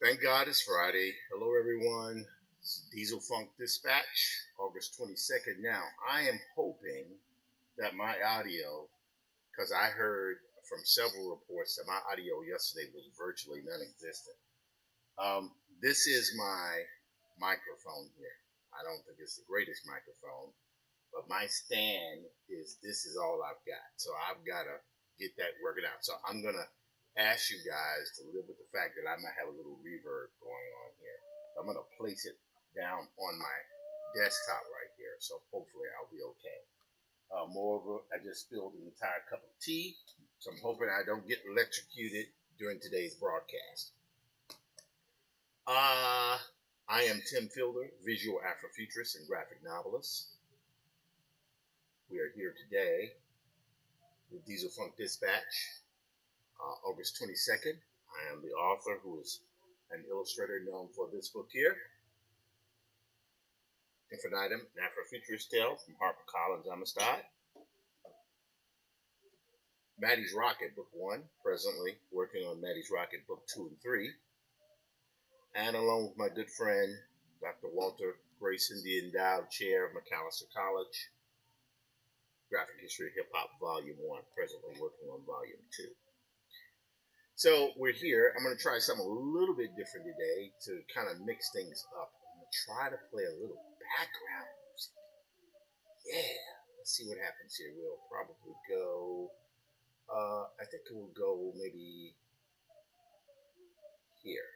Thank God it's Friday. Hello, everyone. It's Diesel Funk Dispatch, August 22nd. Now, I am hoping that my audio, because I heard from several reports that my audio yesterday was virtually non-existent. This is my microphone here. I don't think it's the greatest microphone, but my stand this is all I've got. So I've got to get that working out. So I'm going to ask you guys to live with the fact that I might have a little reverb going on here. So I'm going to place it down on my desktop right here. So hopefully I'll be okay. Moreover, I just spilled an entire cup of tea. So I'm hoping I don't get electrocuted during today's broadcast. I am Tim Fielder, visual Afrofuturist and graphic novelist. We are here today with Diesel Funk Dispatch, August 22nd. I am the author who is an illustrator known for this book here, Infinitum, an Afrofuturist Tale from HarperCollins Amistad. Maddie's Rocket, Book 1, presently working on Maddie's Rocket, Book 2 and 3. And along with my good friend, Dr. Walter Grayson, the endowed chair of Macalester College, Graphic History of Hip Hop, Volume 1, presently working on Volume 2. So we're here. I'm going to try something a little bit different today to kind of mix things up. I'm going to try to play a little background music. Yeah, let's see what happens here. We'll probably go, I think we'll go maybe here.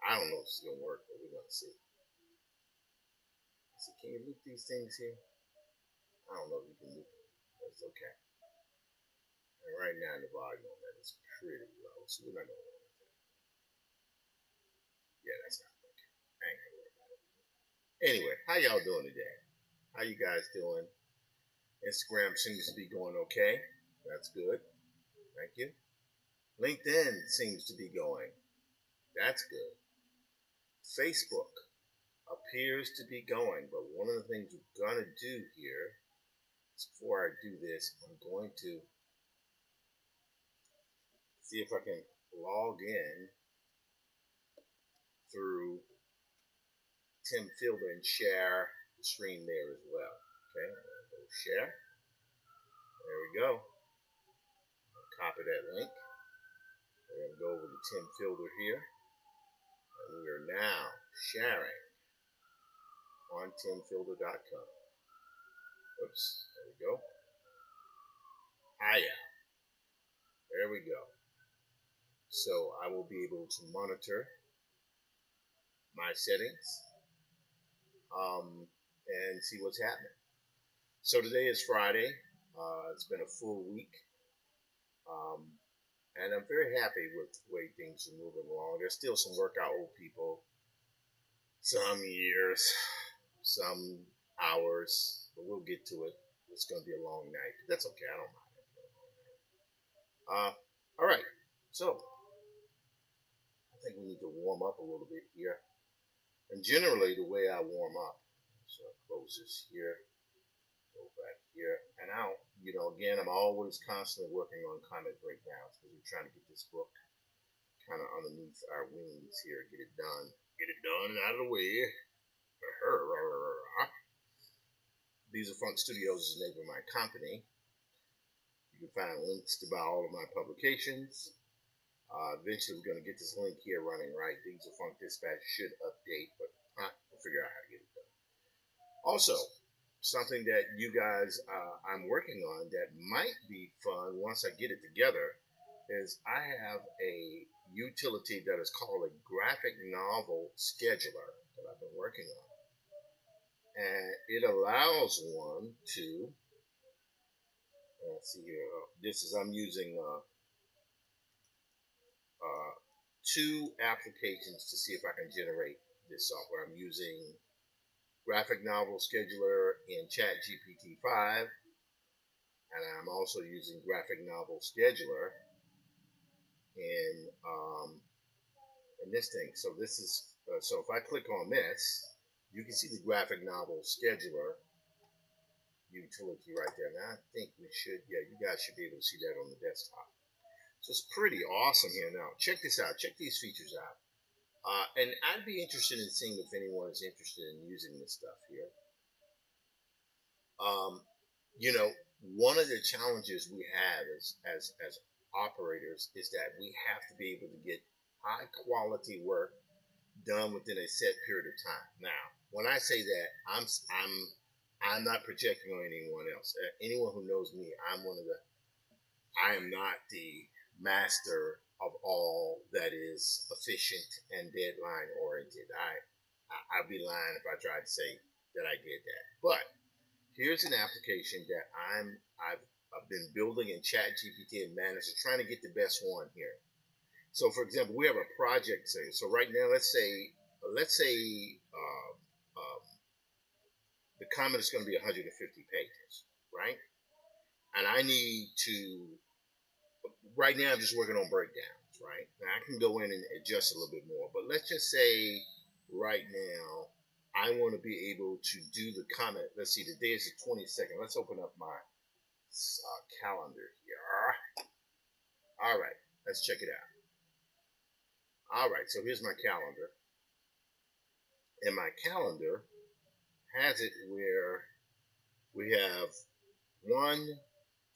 I don't know if it's going to work, but we're going to see. So can you loop these things here? I don't know if you can loop them. That's okay. And right now the volume on that is pretty low, so we're not going to worry about that. Yeah, that's not working. I ain't going to worry about it. Anyway, how y'all doing today? How you guys doing? Instagram seems to be going okay. That's good. Thank you. LinkedIn seems to be going. That's good. Facebook appears to be going, but one of the things we're going to do here is before I do this, I'm going to see if I can log in through Tim Fielder and share the screen there as well. Okay, go share. There we go. Copy that link. We're going to go over to Tim Fielder here. And we are now sharing on timfielder.com. Oops, there we go. Hiya. There we go. So I will be able to monitor my settings and see what's happening. So today is Friday. It's been a full week. And I'm very happy with the way things are moving along. There's still some workout old people, some years, some hours, but we'll get to it. It's going to be a long night. That's okay. I don't mind. All right. So I think we need to warm up a little bit here. And generally, the way I warm up, so I close this here, go back here, and out. Again, I'm always constantly working on comic breakdowns because we're trying to get this book kind of underneath our wings here, get it done and out of the way. Diesel Funk Studios is the name of my company. You can find links to buy all of my publications. Eventually, we're going to get this link here running, right? Diesel Funk Dispatch should update, but we'll figure out how to get it done. Also, something that you guys, I'm working on that might be fun once I get it together is I have a utility that is called a graphic novel scheduler that I've been working on. And it allows one to, let's see here, I'm using two applications to see if I can generate this software. I'm using Graphic Novel Scheduler in ChatGPT 5, and I'm also using Graphic Novel Scheduler in this thing. So this is so if I click on this, you can see the Graphic Novel Scheduler utility right there. Now I think you guys should be able to see that on the desktop. So it's pretty awesome here. Now check this out. Check these features out. And I'd be interested in seeing if anyone is interested in using this stuff here. One of the challenges we have as operators is that we have to be able to get high quality work done within a set period of time. Now, when I say that, I'm not projecting on anyone else. Anyone who knows me, I am not the master of all that is efficient and deadline oriented. I'd be lying if I tried to say that I did that. But here's an application that I've been building in ChatGPT and Manager, trying to get the best one here. So, for example, we have a project. So right now, let's say the comment is going to be 150 pages, right? And I need to. Right now, I'm just working on breakdowns, right? Now I can go in and adjust a little bit more, but let's just say right now I want to be able to do the comment. Let's see, today is the 22nd. Let's open up my calendar here. All right, let's check it out. All right, so here's my calendar. And my calendar has it where we have 1,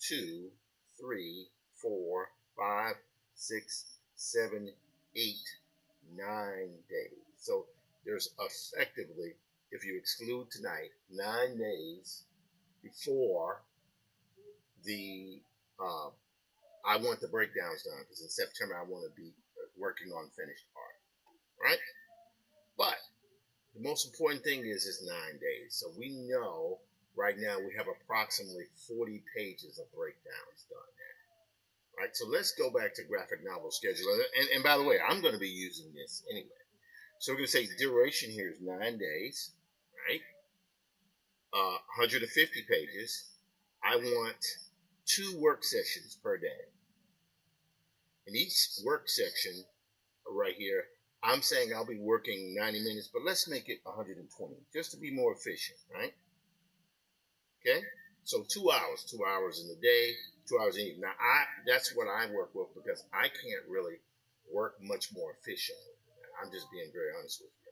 2, 3, 4, 5, 6, 7, 8, 9 days. So there's effectively, if you exclude tonight, 9 days before the I want the breakdowns done, because in September I want to be working on finished art, right? But the most important thing is 9 days. So we know right now we have approximately 40 pages of breakdowns done now. Right, so let's go back to Graphic Novel Scheduler. And by the way, I'm going to be using this anyway. So we're going to say duration here is 9 days, right? 150 pages. I want 2 work sessions per day. And each work section right here, I'm saying I'll be working 90 minutes, but let's make it 120 just to be more efficient, right? Okay? So 2 hours in the day, 2 hours in the evening. Now, that's what I work with because I can't really work much more efficiently. I'm just being very honest with you.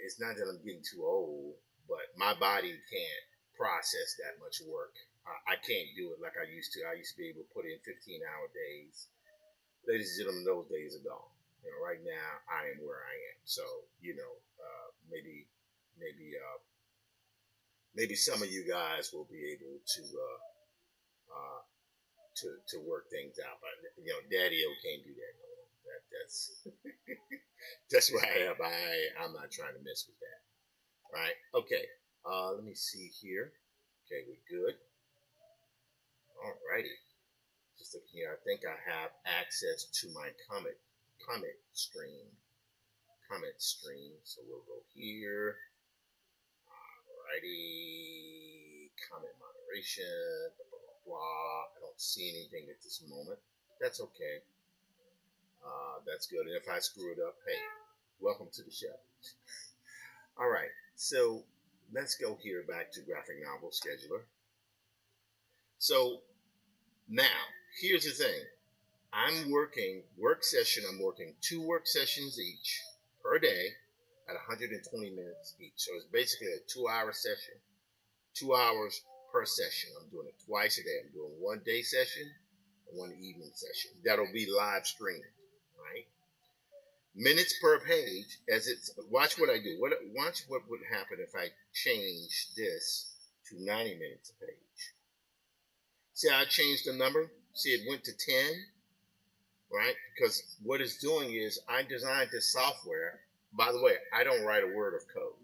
It's not that I'm getting too old, but my body can't process that much work. I can't do it like I used to. I used to be able to put in 15-hour days. Ladies and gentlemen, those days are gone. Right now I am where I am. So, maybe, maybe, maybe some of you guys will be able uh, to work things out. But Daddy O can't do that no more. That's that's where I am. I'm not trying to mess with that. Right? Okay. Let me see here. Okay, we're good. Alrighty. Just looking here. I think I have access to my comment stream. Comment stream. So we'll go here. Alrighty. Comment moderation. Blah, blah, blah, blah. I don't see anything at this moment. That's okay. That's good. And if I screw it up, hey, welcome to the show. All right. So let's go here back to graphic novel scheduler. So now here's the thing. I'm working 2 work sessions each per day at 120 minutes each. So it's basically a 2-hour session, 2 hours per session. I'm doing it twice a day. I'm doing one day session and one evening session. That'll be live streamed, right? Minutes per page watch what I do. Watch what would happen if I change this to 90 minutes a page. See how I changed the number? See, it went to 10, right? Because what it's doing is I designed this software. By the way, I don't write a word of code.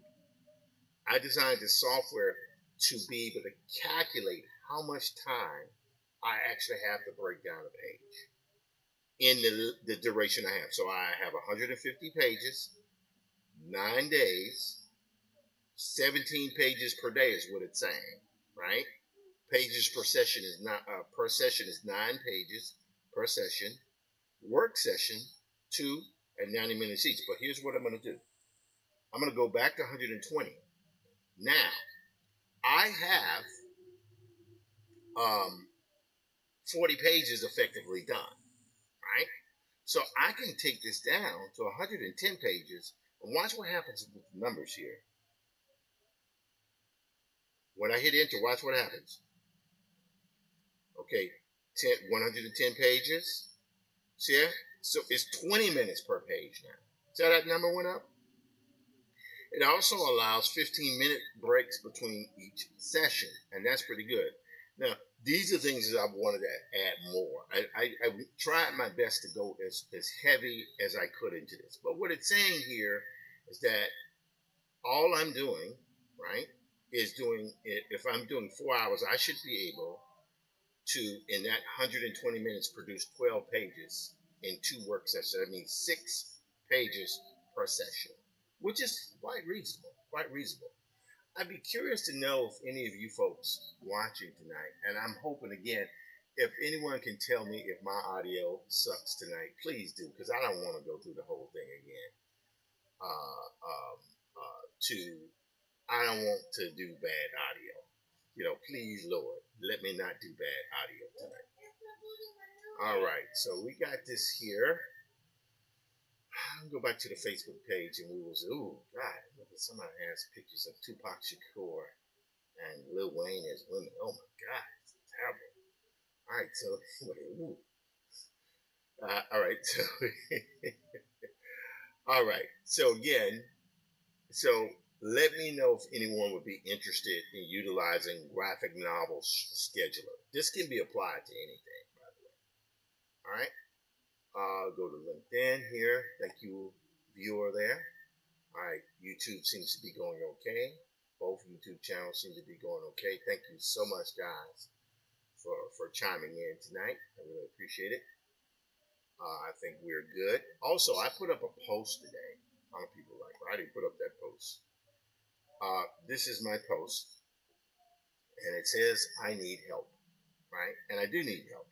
I designed this software to be able to calculate how much time I actually have to break down a page in the duration I have. So I have 150 pages, 9 days, 17 pages per day is what it's saying, right? Pages per session is not per session is 9 pages per session. Work session 2 and 90 minutes each. But here's what I'm going to do. I'm going to go back to 120. Now I have 40 pages effectively done, right? So I can take this down to 110 pages and watch what happens with the numbers here. When I hit enter, watch what happens. Okay, 110 pages. See it? So it's 20 minutes per page now. See how that number went up? It also allows 15-minute breaks between each session, and that's pretty good. Now, these are things that I wanted to add more. I tried my best to go as heavy as I could into this. But what it's saying here is that all I'm doing, right, is if I'm doing 4 hours, I should be able to, in that 120 minutes, produce 12 pages in 2 work sessions. That means 6 pages per session, which is quite reasonable. Quite reasonable. I'd be curious to know if any of you folks watching tonight, and I'm hoping again, if anyone can tell me if my audio sucks tonight, please do, because I don't want to go through the whole thing again. I don't want to do bad audio. Please, Lord, let me not do bad audio tonight. All right, so we got this here. I'll go back to the Facebook page and we will say, ooh, God, look at somebody has pictures of Tupac Shakur and Lil Wayne as women. Oh my God, it's terrible. All right, so ooh. All right, so all right, so again, so let me know if anyone would be interested in utilizing graphic novel scheduler. This can be applied to anything, by the way. All right, go to LinkedIn here. Thank you, viewer there. All right, YouTube seems to be going okay. Both YouTube channels seem to be going okay. Thank you so much, guys, for chiming in tonight. I really appreciate it. I think we're good. Also, I put up a post today. A lot of people like, well, I didn't put up that post. This is my post. and it says I need help, right? And I do need help.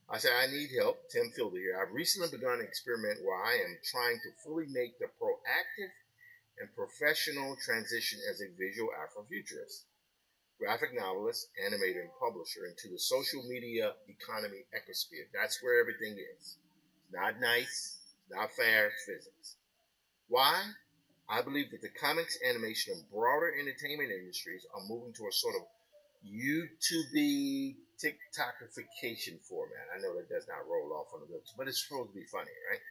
I say I need help. Tim Fielder here. I've recently begun an experiment where I am trying to fully make the proactive and professional transition as a visual Afrofuturist, graphic novelist, animator, and publisher into the social media economy ecosphere. That's where everything is. It's not nice, it's not fair, it's physics. Why? I believe that the comics, animation, and broader entertainment industries are moving to a sort of YouTube TikTokification format. I know that does not roll off on the lips, but it's supposed to be funny, right?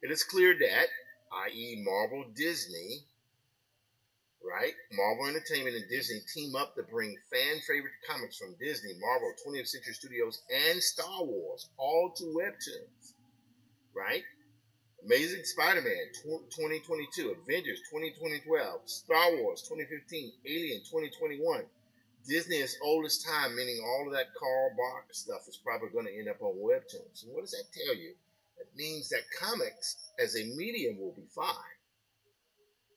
It is clear that, i.e., Marvel, Disney, right? Marvel Entertainment and Disney team up to bring fan favorite comics from Disney, Marvel, 20th Century Studios, and Star Wars all to webtoons, right? Amazing Spider-Man 2022, Avengers 2012, Star Wars 2015, Alien 2021. Disney is old as time, meaning all of that Carl Barks stuff is probably going to end up on webtoons. And what does that tell you? It means that comics as a medium will be fine.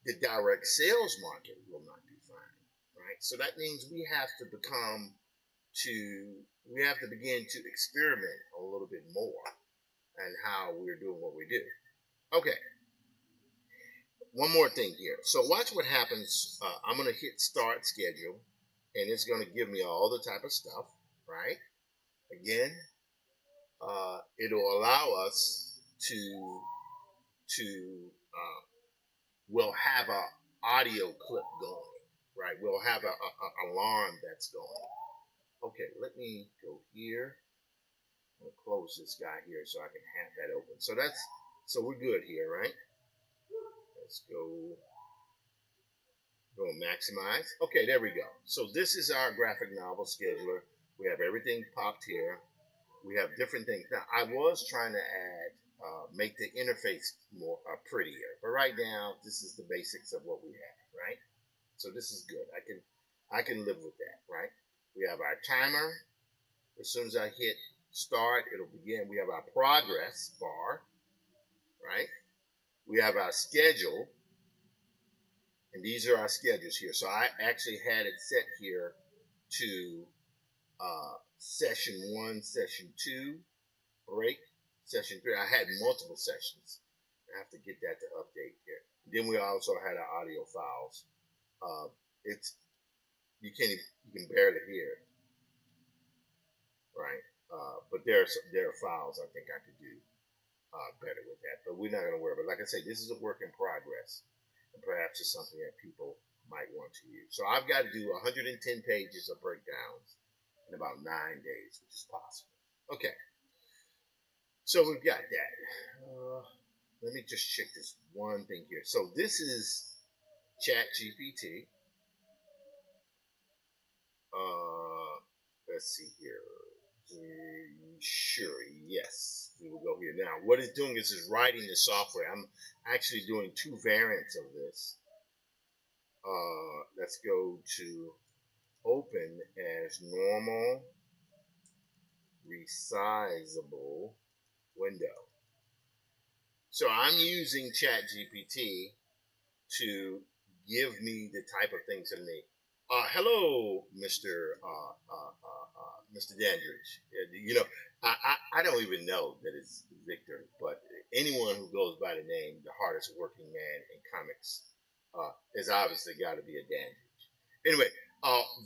The direct sales market will not be fine, right? So that means we have to begin to experiment a little bit more and how we're doing what we do. Okay, one more thing here. So watch what happens. I'm going to hit start schedule, and it's going to give me all the type of stuff, right? Again, it'll allow us to we'll have a audio clip going, right? We'll have a alarm that's going. Okay, let me go here. I'm gonna close this guy here so I can have that open. So we're good here, right? Let's go maximize. Okay, there we go. So this is our graphic novel scheduler. We have everything popped here. We have different things. Now I was trying to add make the interface more prettier, but right now this is the basics of what we have, right? So this is good. I can live with that, right? We have our timer. As soon as I hit start, it'll begin. We have our progress bar, right? We have our schedule, and these are our schedules here. So I actually had it set here to session 1, session 2, break, session 3. I had multiple sessions. I have to get that to update here. Then we also had our audio files. It's you can barely hear it, right? But there are files I think I could do better with that. But we're not going to worry. But like I say, this is a work in progress, and perhaps it's something that people might want to use. So I've got to do 110 pages of breakdowns in about 9 days, which is possible. Okay, so we've got that. Let me just check this one thing here. So this is Chat GPT. Let's see here. Sure, yes. We will go here. Now, what it's doing is writing the software. I'm actually doing 2 variants of this. Let's go to open as normal, resizable window. So I'm using ChatGPT to give me the type of things that I need. Hello, Mr. Dandridge. You know, I don't even know that it's Victor, but anyone who goes by the name, the hardest working man in comics, has obviously got to be a Dandridge. Anyway,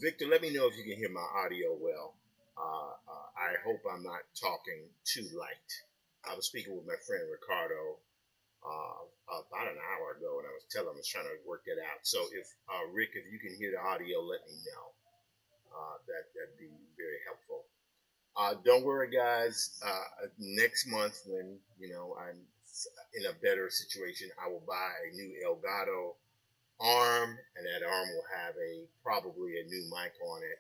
Victor, let me know if you can hear my audio well. I hope I'm not talking too light. I was speaking with my friend Ricardo about an hour ago, and I was telling him I was trying to work that out. So if Rick, if you can hear the audio, let me know. That'd be very helpful. Don't worry, guys. Next month, when I'm in a better situation, I will buy a new Elgato arm, and that arm will have probably a new mic on it,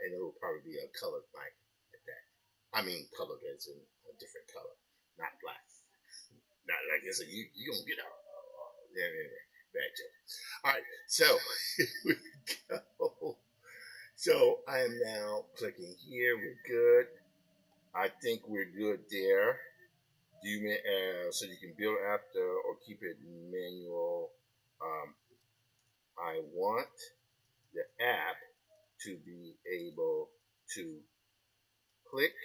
and it will probably be a colored mic at that. I mean, colored as in a different color, not black. Not like I said, you gonna get out. Yeah, anyway, bad joke. All right, so here we go. So I am now clicking here. We're good. I think we're good there. So you can build after or keep it manual. I want the app to be able to click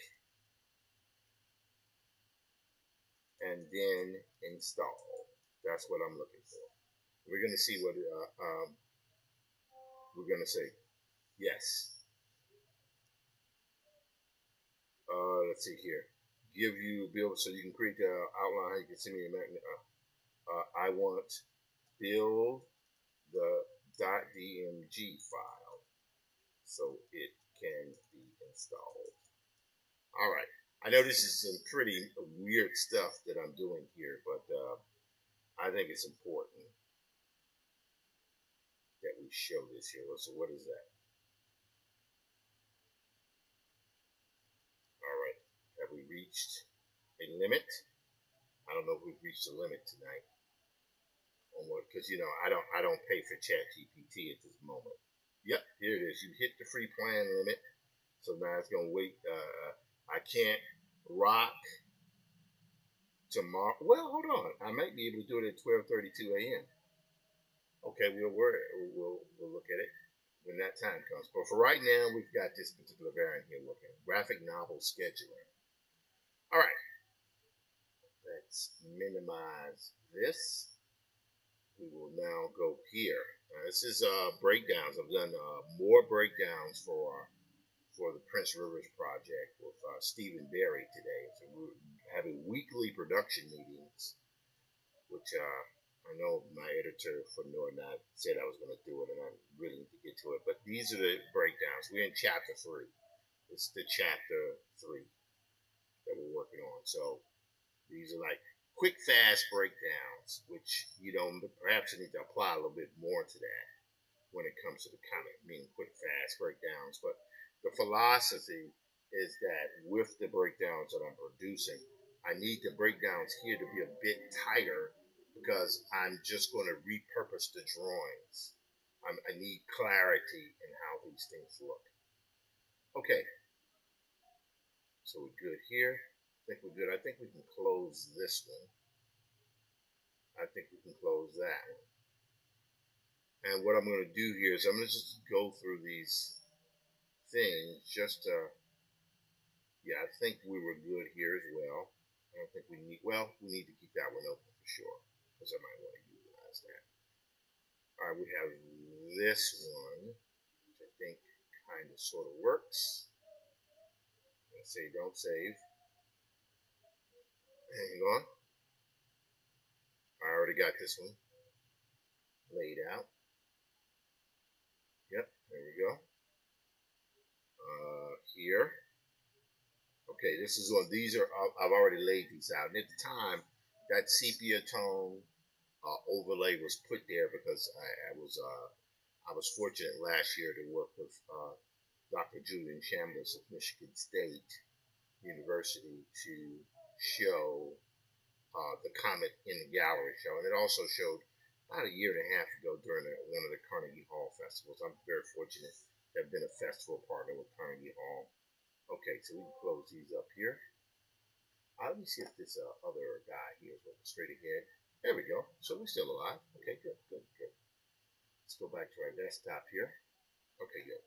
and then install. That's what I'm looking for. We're going to see what we're going to say. Yes. Let's see here. Give you build so you can create the outline. You can send me a I want build the .dmg file so it can be installed. All right. I know this is some pretty weird stuff that I'm doing here, but I think it's important that we show this here. So what is that? All right. Have we reached a limit? I don't know if we've reached a limit tonight on what, because I don't pay for ChatGPT at this moment. Yep, here it is. You hit the free plan limit, so now it's gonna wait. I can't rock tomorrow. Well, hold on. I might be able to do it at 12:32 a.m. Okay, we'll look at it when that time comes. But for right now, we've got this particular variant here looking graphic novel scheduler. All right, let's minimize this. We will now go here. This is breakdowns. I've done more breakdowns for the Prince Rivers project with Stephen Berry today. So we're having weekly production meetings, which I know my editor for Northern said I was going to do it, and I really need to get to it. But these are the breakdowns. We're in chapter 3. It's the chapter 3 that we're working on. So these are like quick, fast breakdowns, which perhaps I need to apply a little bit more to that when it comes to the comic, meaning quick, fast breakdowns. But the philosophy is that with the breakdowns that I'm producing, I need the breakdowns here to be a bit tighter because I'm just going to repurpose the drawings. I need clarity in how these things look. Okay, so we're good here. I think we're good. I think we can close this one. I think we can close that one. And what I'm going to do here is I'm going to just go through these things just to, yeah, I think we were good here as well. I don't think we need to keep that one open for sure because I might want to utilize that. All right, we have this one, which I think kind of sort of works. Let's say don't save. Hang on. I already got this one laid out. Yep, there we go. Here. Okay, these are, I've already laid these out. And at the time, that sepia tone overlay was put there because I was fortunate last year to work with Dr. Julian Chambliss of Michigan State University to show the comet in the gallery show. And it also showed about a year and a half ago during one of the Carnegie Hall festivals. I'm very fortunate to have been a festival partner with Carnegie Hall. Okay, so we can close these up here. Let me see if this other guy here is looking straight ahead. There we go. So we're still alive. Okay, good. Let's go back to our desktop here. Okay, good.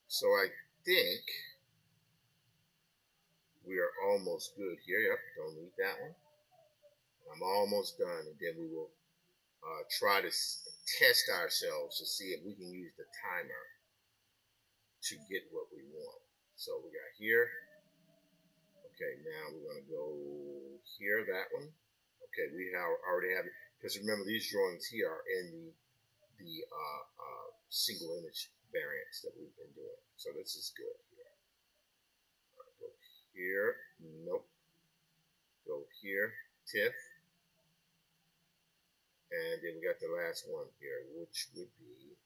So I think we are almost good here. Yep, don't need that one. I'm almost done, and then we will try to test ourselves to see if we can use the timer to get what we want. So we got here. Okay, now we're going to go here, that one. Okay, we already have it. Because remember, these drawings here are in the single image variants that we've been doing. So this is good here. Right, go here. Nope. Go here. TIFF. And then we got the last one here, which would be,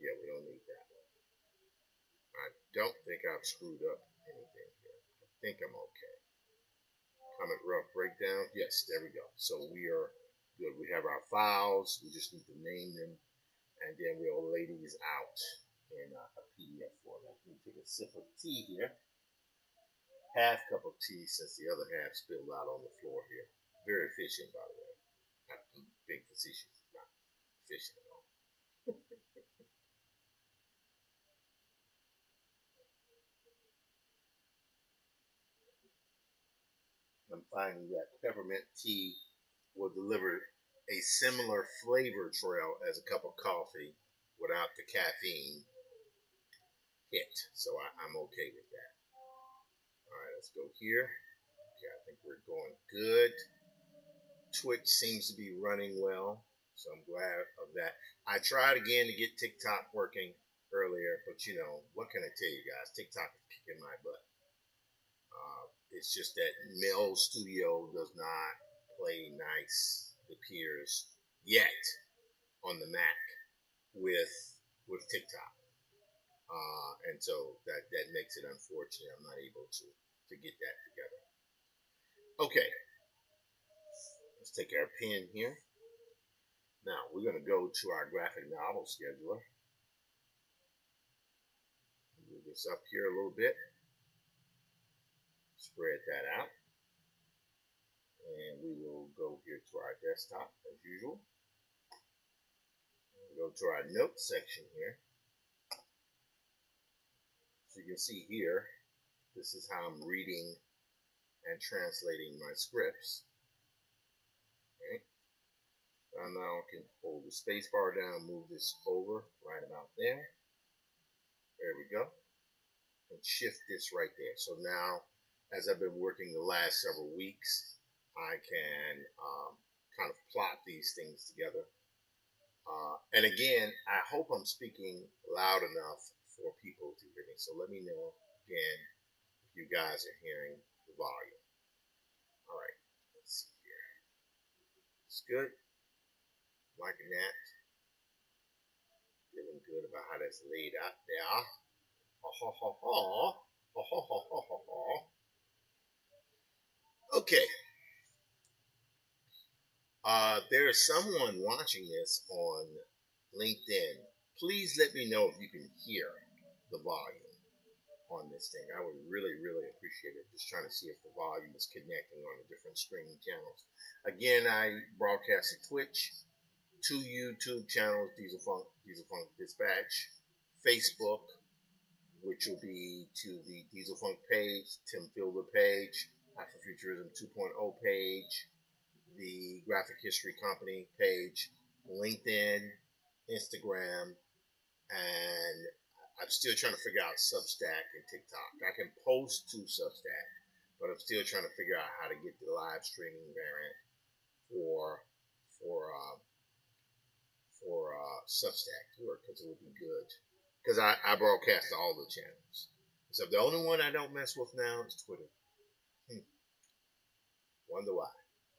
yeah, we don't need that one. I don't think I've screwed up anything here. I think I'm okay. Comet rough breakdown. Yes, there we go. So we are good. We have our files. We just need to name them, and then we'll lay these out in a PDF format. Let me take a sip of tea here. Half cup of tea since the other half spilled out on the floor here. Very efficient, by the way. Not being big facetious. Not efficient at all. I'm finding that peppermint tea will deliver a similar flavor trail as a cup of coffee without the caffeine hit. So I'm okay with that. All right, let's go here. Okay, I think we're going good. Twitch seems to be running well, so I'm glad of that. I tried again to get TikTok working earlier, but what can I tell you guys? TikTok is kicking my butt. It's just that Mel Studio does not play nice, it appears, yet on the Mac with TikTok, and so that makes it unfortunate. I'm not able to get that together. Okay, let's take our pen here. Now we're going to go to our graphic novel scheduler. Move this up here a little bit. Spread that out. And we will go here to our desktop as usual. We'll go to our notes section here. So you can see here, this is how I'm reading and translating my scripts. Okay. Now I can hold the space bar down, move this over right about there. There we go. And shift this right there. So now, as I've been working the last several weeks, I can kind of plot these things together. And again, I hope I'm speaking loud enough for people to hear me. So let me know again if you guys are hearing the volume. All right, let's see here. It's good. Liking that. Feeling good about how that's laid out there. Okay. There's someone watching this on LinkedIn. Please let me know if you can hear the volume on this thing. I would really, really appreciate it. Just trying to see if the volume is connecting on the different streaming channels. Again, I broadcast to Twitch, 2 YouTube channels, Diesel Funk Dispatch, Facebook, which will be to the Diesel Funk page, Tim Fielder page, Afrofuturism 2.0 page, the Graphic History Company page, LinkedIn, Instagram, and I'm still trying to figure out Substack and TikTok. I can post to Substack, but I'm still trying to figure out how to get the live streaming variant for Substack to work, because it would be good. Because I broadcast to all the channels. So the only one I don't mess with now is Twitter. Wonder why.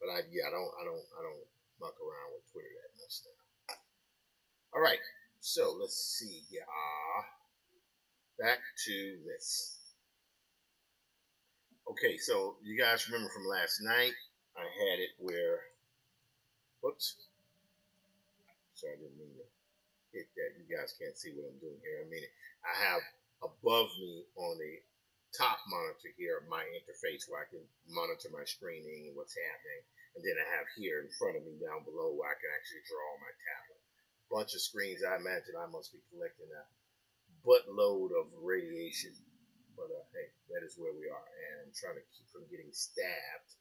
But I don't muck around with Twitter that much now. All right. So let's see. Back to this. Okay, so you guys remember from last night, I had it where, whoops, sorry, I didn't mean to hit that. You guys can't see what I'm doing here. I have above me on the top monitor here my interface where I can monitor my screening and what's happening. And then I have here in front of me down below where I can actually draw on my tablet. Bunch of screens. I imagine I must be collecting a buttload of radiation. But hey, that is where we are. And I'm trying to keep from getting stabbed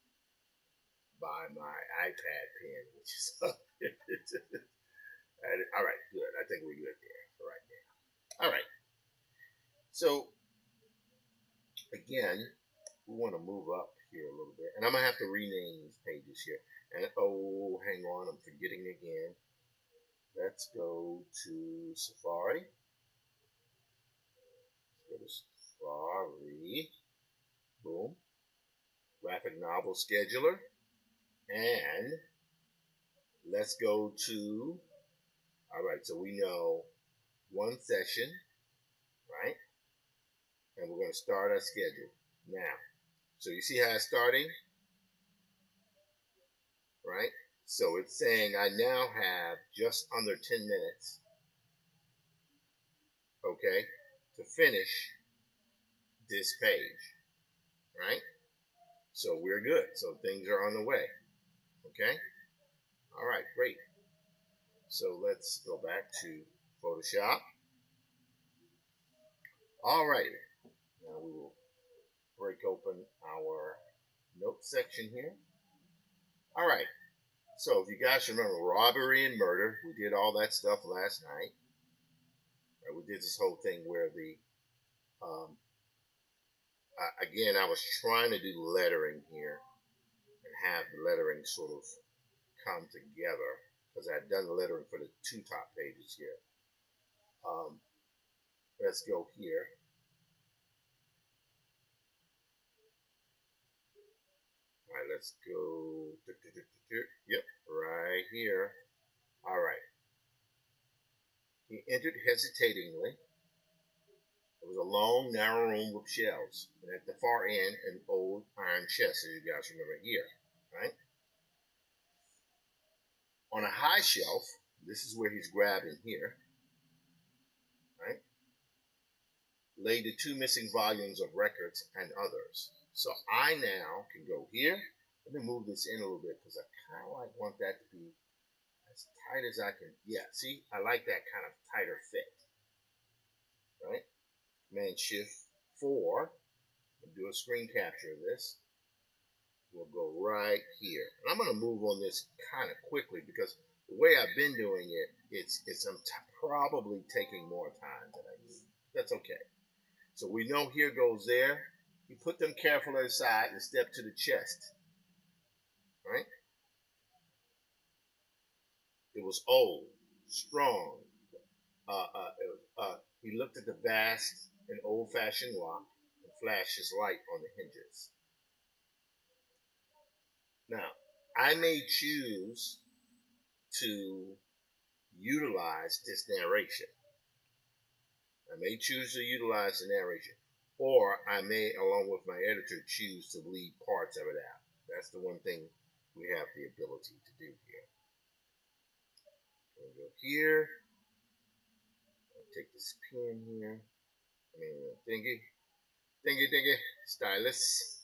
by my iPad pen, which is all right, good. I think we're good there for right now. All right. So again, we want to move up here a little bit, and I'm gonna have to rename these pages here. And hang on, I'm forgetting again. Let's go to Safari. Let's go to Safari. Boom. Graphic novel scheduler. And let's go to, all right, so we know one session, right? And we're going to start our schedule. Now, so you see how it's starting? Right? So it's saying I now have just under 10 minutes, okay, to finish this page, right? So we're good. So things are on the way, okay? All right, great. So let's go back to Photoshop. All right. Now we will break open our note section here. All right. So if you guys remember robbery and murder, we did all that stuff last night. Right? We did this whole thing where um, again, I was trying to do lettering here and have the lettering sort of come together because I had done the lettering for the two top pages here. Let's go here. All right, let's go. Yep, right here. All right. He entered hesitatingly. It was a long, narrow room with shelves, and at the far end, an old iron chest, as you guys remember here, right? On a high shelf, this is where he's grabbing here, right? Lay the two missing volumes of records and others. So I now can go here. Let me move this in a little bit because I kind of like want that to be as tight as I can. Yeah, see, I like that kind of tighter fit, right? Command Shift 4 and do a screen capture of this. We'll go right here. And I'm going to move on this kind of quickly because the way I've been doing it, I'm probably taking more time than I need. That's okay. So we know here goes there. You put them carefully aside and step to the chest. Right? It was old, strong. He looked at the vast and old-fashioned lock and flashed his light on the hinges. Now, I may choose to utilize this narration. I may choose to utilize the narration, or I may, along with my editor, choose to leave parts of it out. That's the one thing we have the ability to do here. We'll go here. I'll take this pen here. Thingy, stylus.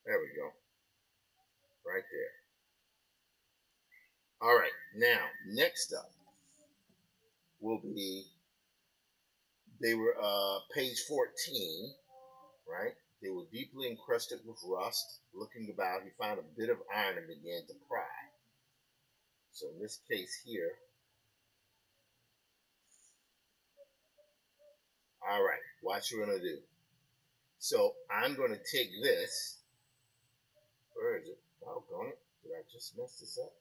There we go. Right there. All right. Now, next up will be, they were page 14, right? They were deeply encrusted with rust. Looking about, he found a bit of iron and began to pry. So in this case here, all right, watch what we're going to do. So I'm going to take this. Where is it? Doggone it. Did I just mess this up?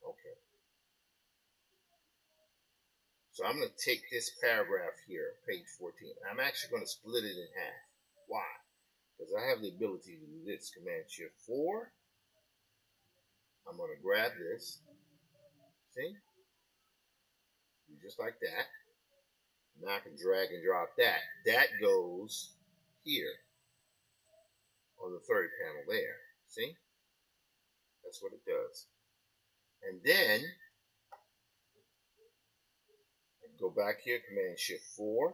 Okay. So I'm going to take this paragraph here, page 14. I'm actually going to split it in half. Why? Because I have the ability to do this. Command Shift 4. I'm going to grab this. See? Just like that. Now I can drag and drop that. That goes here on the third panel there. See? That's what it does. And then go back here, Command Shift 4.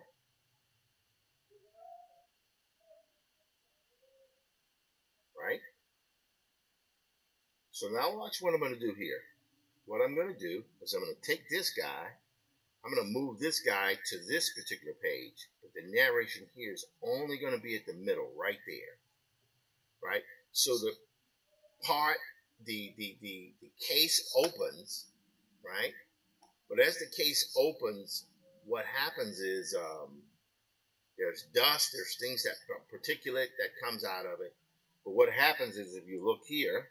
Right? So now watch what I'm going to do here. What I'm going to do is I'm going to take this guy. I'm going to move this guy to this particular page. But the narration here is only going to be at the middle, right there. Right? So the part, the case opens, right? But as the case opens, what happens is there's dust, there's things that particulate that comes out of it. But what happens is if you look here,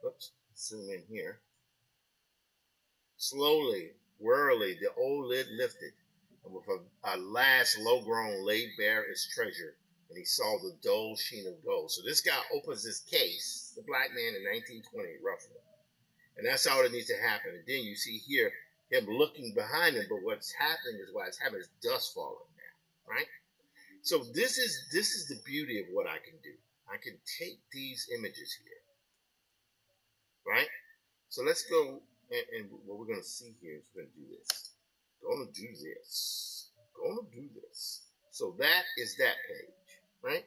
oops, zoom in here, slowly, warily, the old lid lifted, and with a last low-grown laid bare its treasure, and he saw the dull sheen of gold. So this guy opens this case, the black man in 1920, roughly. And that's all that needs to happen. And then you see here him looking behind him, but what's happening is dust falling down, right? So this is the beauty of what I can do. I can take these images here, right? So let's go, and what we're going to see here is we're going to do this. Going to do this. Going to do this. So that is that page, right?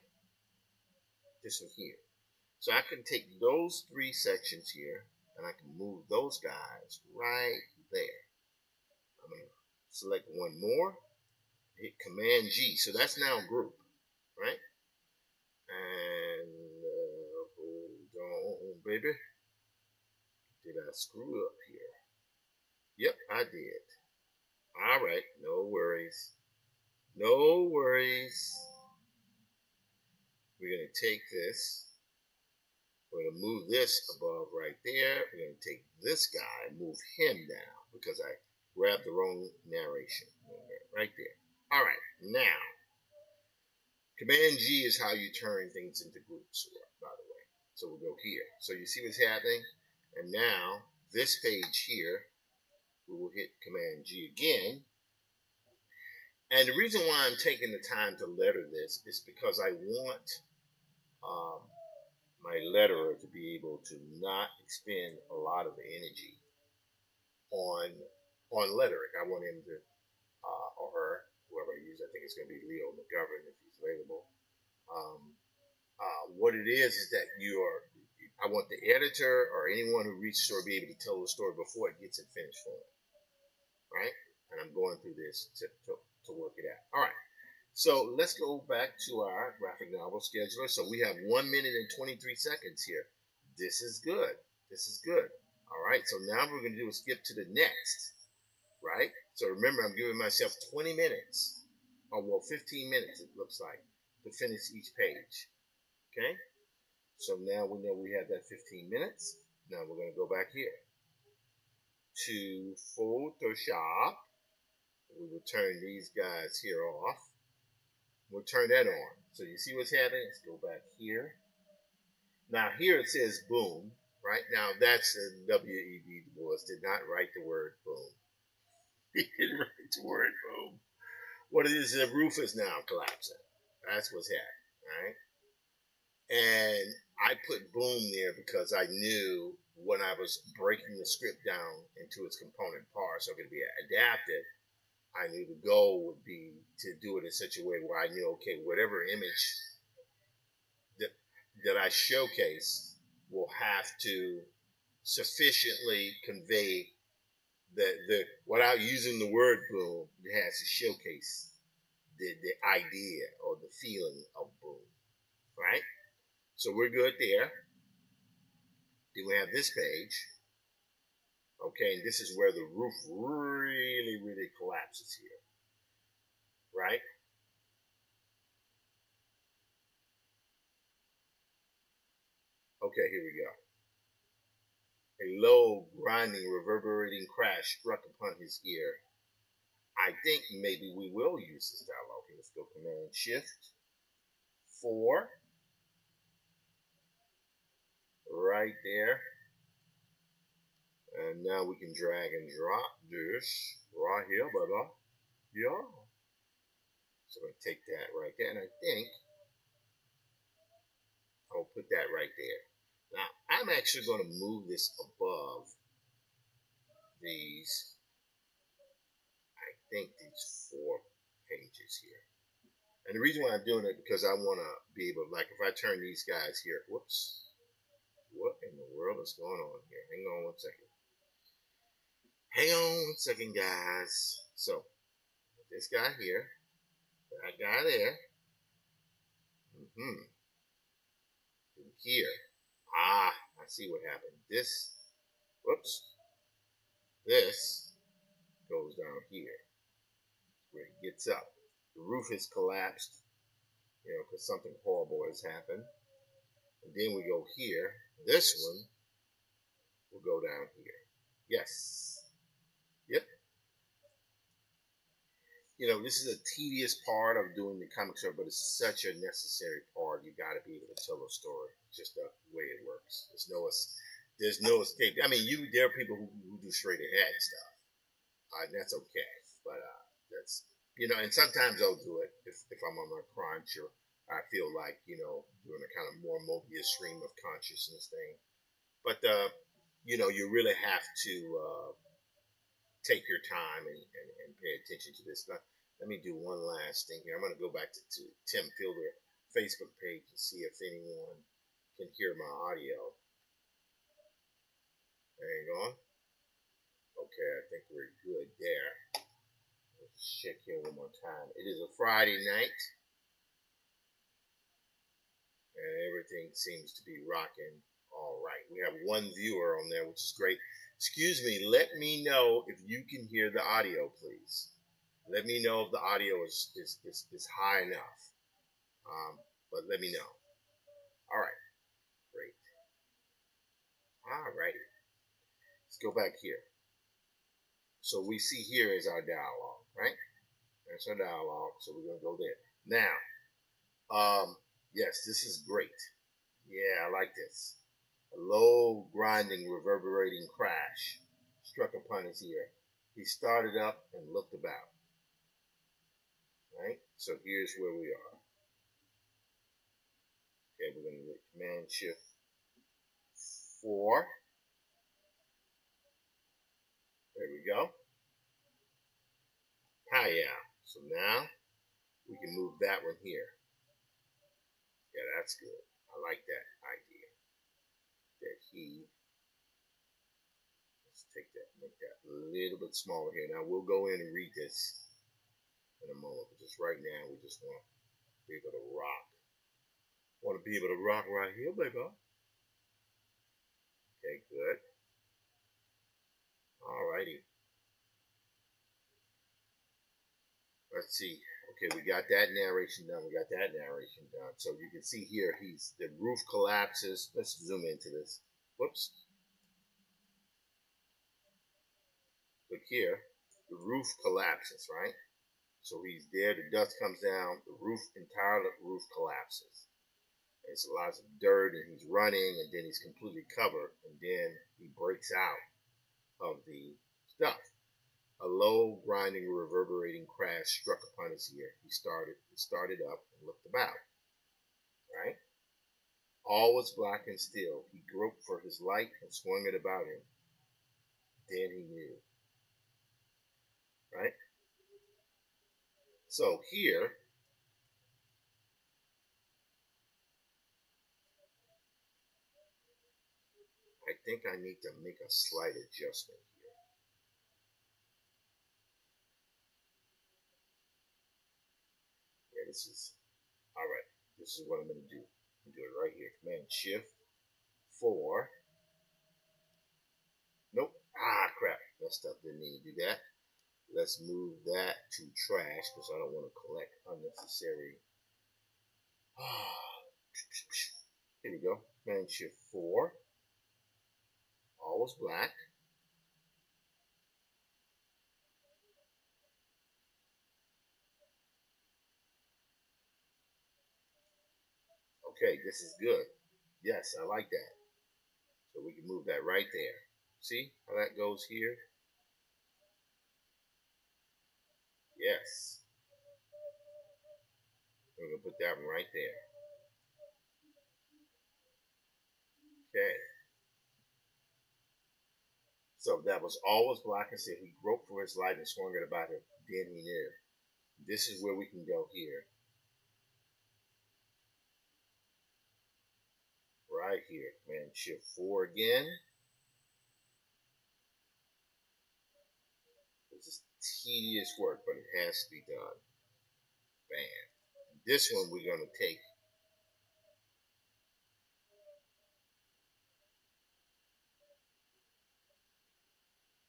This one here. So I can take those three sections here, and I can move those guys right there. I'm going to select one more, hit Command G. So that's now a group, right? And hold on, baby. Did I screw up here? Yep, I did. All right, no worries. No worries. We're going to take this. We're going to move this above right there. We're going to take this guy and move him down because I grabbed the wrong narration. Right there. All right, now, Command G is how you turn things into groups, by the way. So we'll go here. So you see what's happening? And now, this page here, we will hit Command G again. And the reason why I'm taking the time to letter this is because I want my letterer to be able to not expend a lot of energy on lettering. I want him to, or her, whoever I use, I think it's going to be Leo McGovern if he's available. What it is that I want the editor or anyone who reads the story be able to tell the story before it gets in finished form, right? And I'm going through this to work it out. All right. So let's go back to our graphic novel scheduler. So we have 1 minute and 23 seconds here. This is good. This is good. All right. So now we're going to do a skip to the next, right? So remember, I'm giving myself 20 minutes, or well, 15 minutes, it looks like, to finish each page. Okay. So now we know we have that 15 minutes. Now we're going to go back here to Photoshop. We will turn these guys here off. We'll turn that on. So you see what's happening? Let's go back here. Now here it says boom. Right now that's W.E.B. Du Bois did not write the word boom. He didn't write the word boom. What it is, the roof is now collapsing. That's what's happening. Right? And I put boom there because I knew when I was breaking the script down into its component parts so it could be adapted, I knew the goal would be to do it in such a way where I knew, okay, whatever image that I showcase will have to sufficiently convey the without using the word boom, it has to showcase the idea or the feeling of boom. Right? So we're good there. Then we have this page. Okay, and this is where the roof really, really collapses here. Right? Okay, here we go. A low, grinding, reverberating crash struck upon his ear. I think maybe we will use this dialogue. Let's go Command Shift 4. Right there. And now we can drag and drop this right here, baby. Yeah. So I'm going to take that right there. And I think I'll put that right there. Now, I'm actually going to move this above these, I think these 4 pages here. And the reason why I'm doing it because I want to be able, like if I turn these guys here, whoops, what in the world is going on here? Hang on one second. Hang on one second, guys. So, this guy here, that guy there, here. I see what happened. This, whoops, this goes down here where it gets up. The roof has collapsed, because something horrible has happened. And then we go here. This one will go down here. Yes. Yep. This is a tedious part of doing the comic strip, but it's such a necessary part. You got to be able to tell a story. It's just the way it works. There's no escape. I mean, there are people who do straight ahead stuff. And that's okay. But that's and sometimes I'll do it if I'm on my crunch or I feel like doing a kind of more Mobius stream of consciousness thing. But you really have to take your time and pay attention to this. Let me do one last thing here. I'm going to go back to Tim Fielder Facebook page and see if anyone can hear my audio. Hang on. Okay, I think we're good there. Let's check here one more time. It is a Friday night. and everything seems to be rocking all right. We have one viewer on there, which is great. Excuse me, let me know if you can hear the audio, please. Let me know if the audio is high enough. But let me know. All right, great. All righty. Let's go back here. So we see here is our dialogue, right? That's our dialogue. So we're gonna go there. Now, yes, this is great. Yeah, I like this. A low, grinding, reverberating crash struck upon his ear. He started up and looked about. Right? So here's where we are. Okay, we're going to hit Command Shift 4. There we go. Yeah. So now we can move that one here. Yeah, that's good. I like that idea. That he, let's take that, make that a little bit smaller here. Now we'll go in and read this in a moment, but just right now we just want to be able to rock. Want to be able to rock right here, baby. Okay, good. Alrighty. Let's see. Okay, we got that narration done. We got that narration done. So you can see here, the roof collapses. Let's zoom into this. Whoops. Look here, the roof collapses, right? So he's there. The dust comes down. The entire roof collapses. There's lots of dirt, and he's running, and then he's completely covered, and then he breaks out of the stuff. A low, grinding, reverberating crash struck upon his ear. He started up and looked about. Right? All was black and still. He groped for his light and swung it about him. Then he knew. Right? So here, I think I need to make a slight adjustment here. Yeah, this is, all right. This is what I'm going to do. I'm going to do it right here. Command Shift 4. Nope. Crap. Messed up. Didn't mean to do that. Let's move that to trash because I don't want to collect unnecessary. Here we go. Command Shift 4. All was black. Okay, this is good. Yes, I like that. So we can move that right there. See how that goes here? Yes. We're going to put that one right there. Okay. So that was always black and said he groped for his light and swung it about him. Then he knew. This is where we can go here. Right here. Command Shift 4 again. This is tedious work, but it has to be done. Bam. This one we're going to take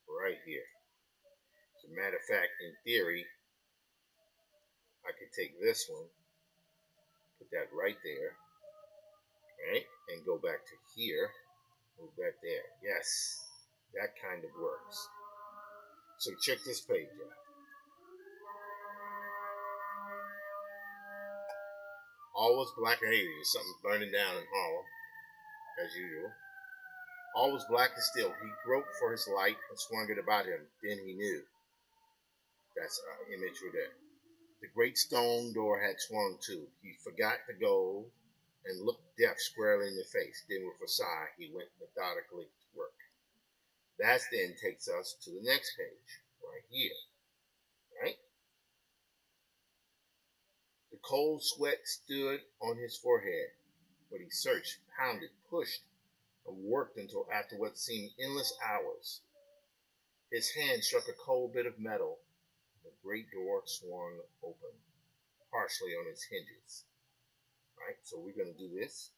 right here. As a matter of fact, in theory, I could take this one, put that right there, right, and go back to here, move that there. Yes, that kind of works. So check this page out. All was black and hazy. Something burning down in Harlem, as usual. All was black and still. He groped for his light and swung it about him. Then he knew. That's our image for that. The great stone door had swung to. He forgot the gold and looked death squarely in the face. Then with a sigh, he went methodically to work. That then takes us to the next page, right here, right? The cold sweat stood on his forehead, but he searched, pounded, pushed, and worked until after what seemed endless hours, his hand struck a cold bit of metal. The great door swung open, harshly on its hinges. Right, so we're going to do this.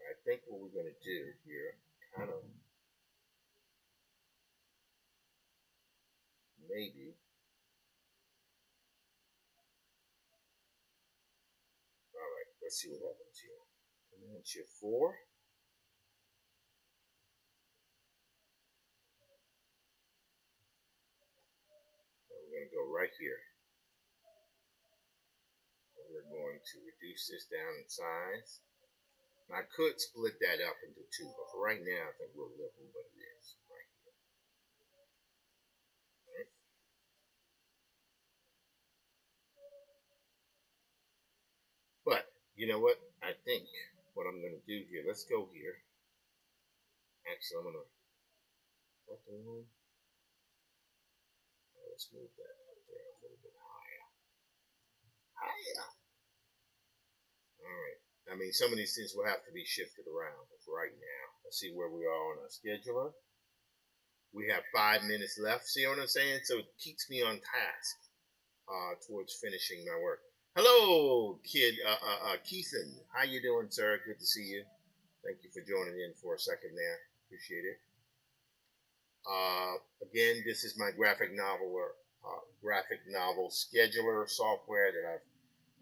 I think what we're going to do here, kind of maybe, all right, let's see what happens here. Command Shift 4. And we're going to go right here. And we're going to reduce this down in size. I could split that up into two, but for right now, I think we'll live with what it is right here. Right? But you know what? I think what I'm going to do here, let's go here. Actually, I'm going to, what the one? Let's move that up there a little bit higher. Higher. All right. I mean, some of these things will have to be shifted around. But for right now, let's see where we are on our scheduler. We have 5 minutes left. See what I'm saying? So it keeps me on task towards finishing my work. Hello, kid, Keithan. How you doing, sir? Good to see you. Thank you for joining in for a second there. Appreciate it. Again, this is my graphic novel scheduler software that I've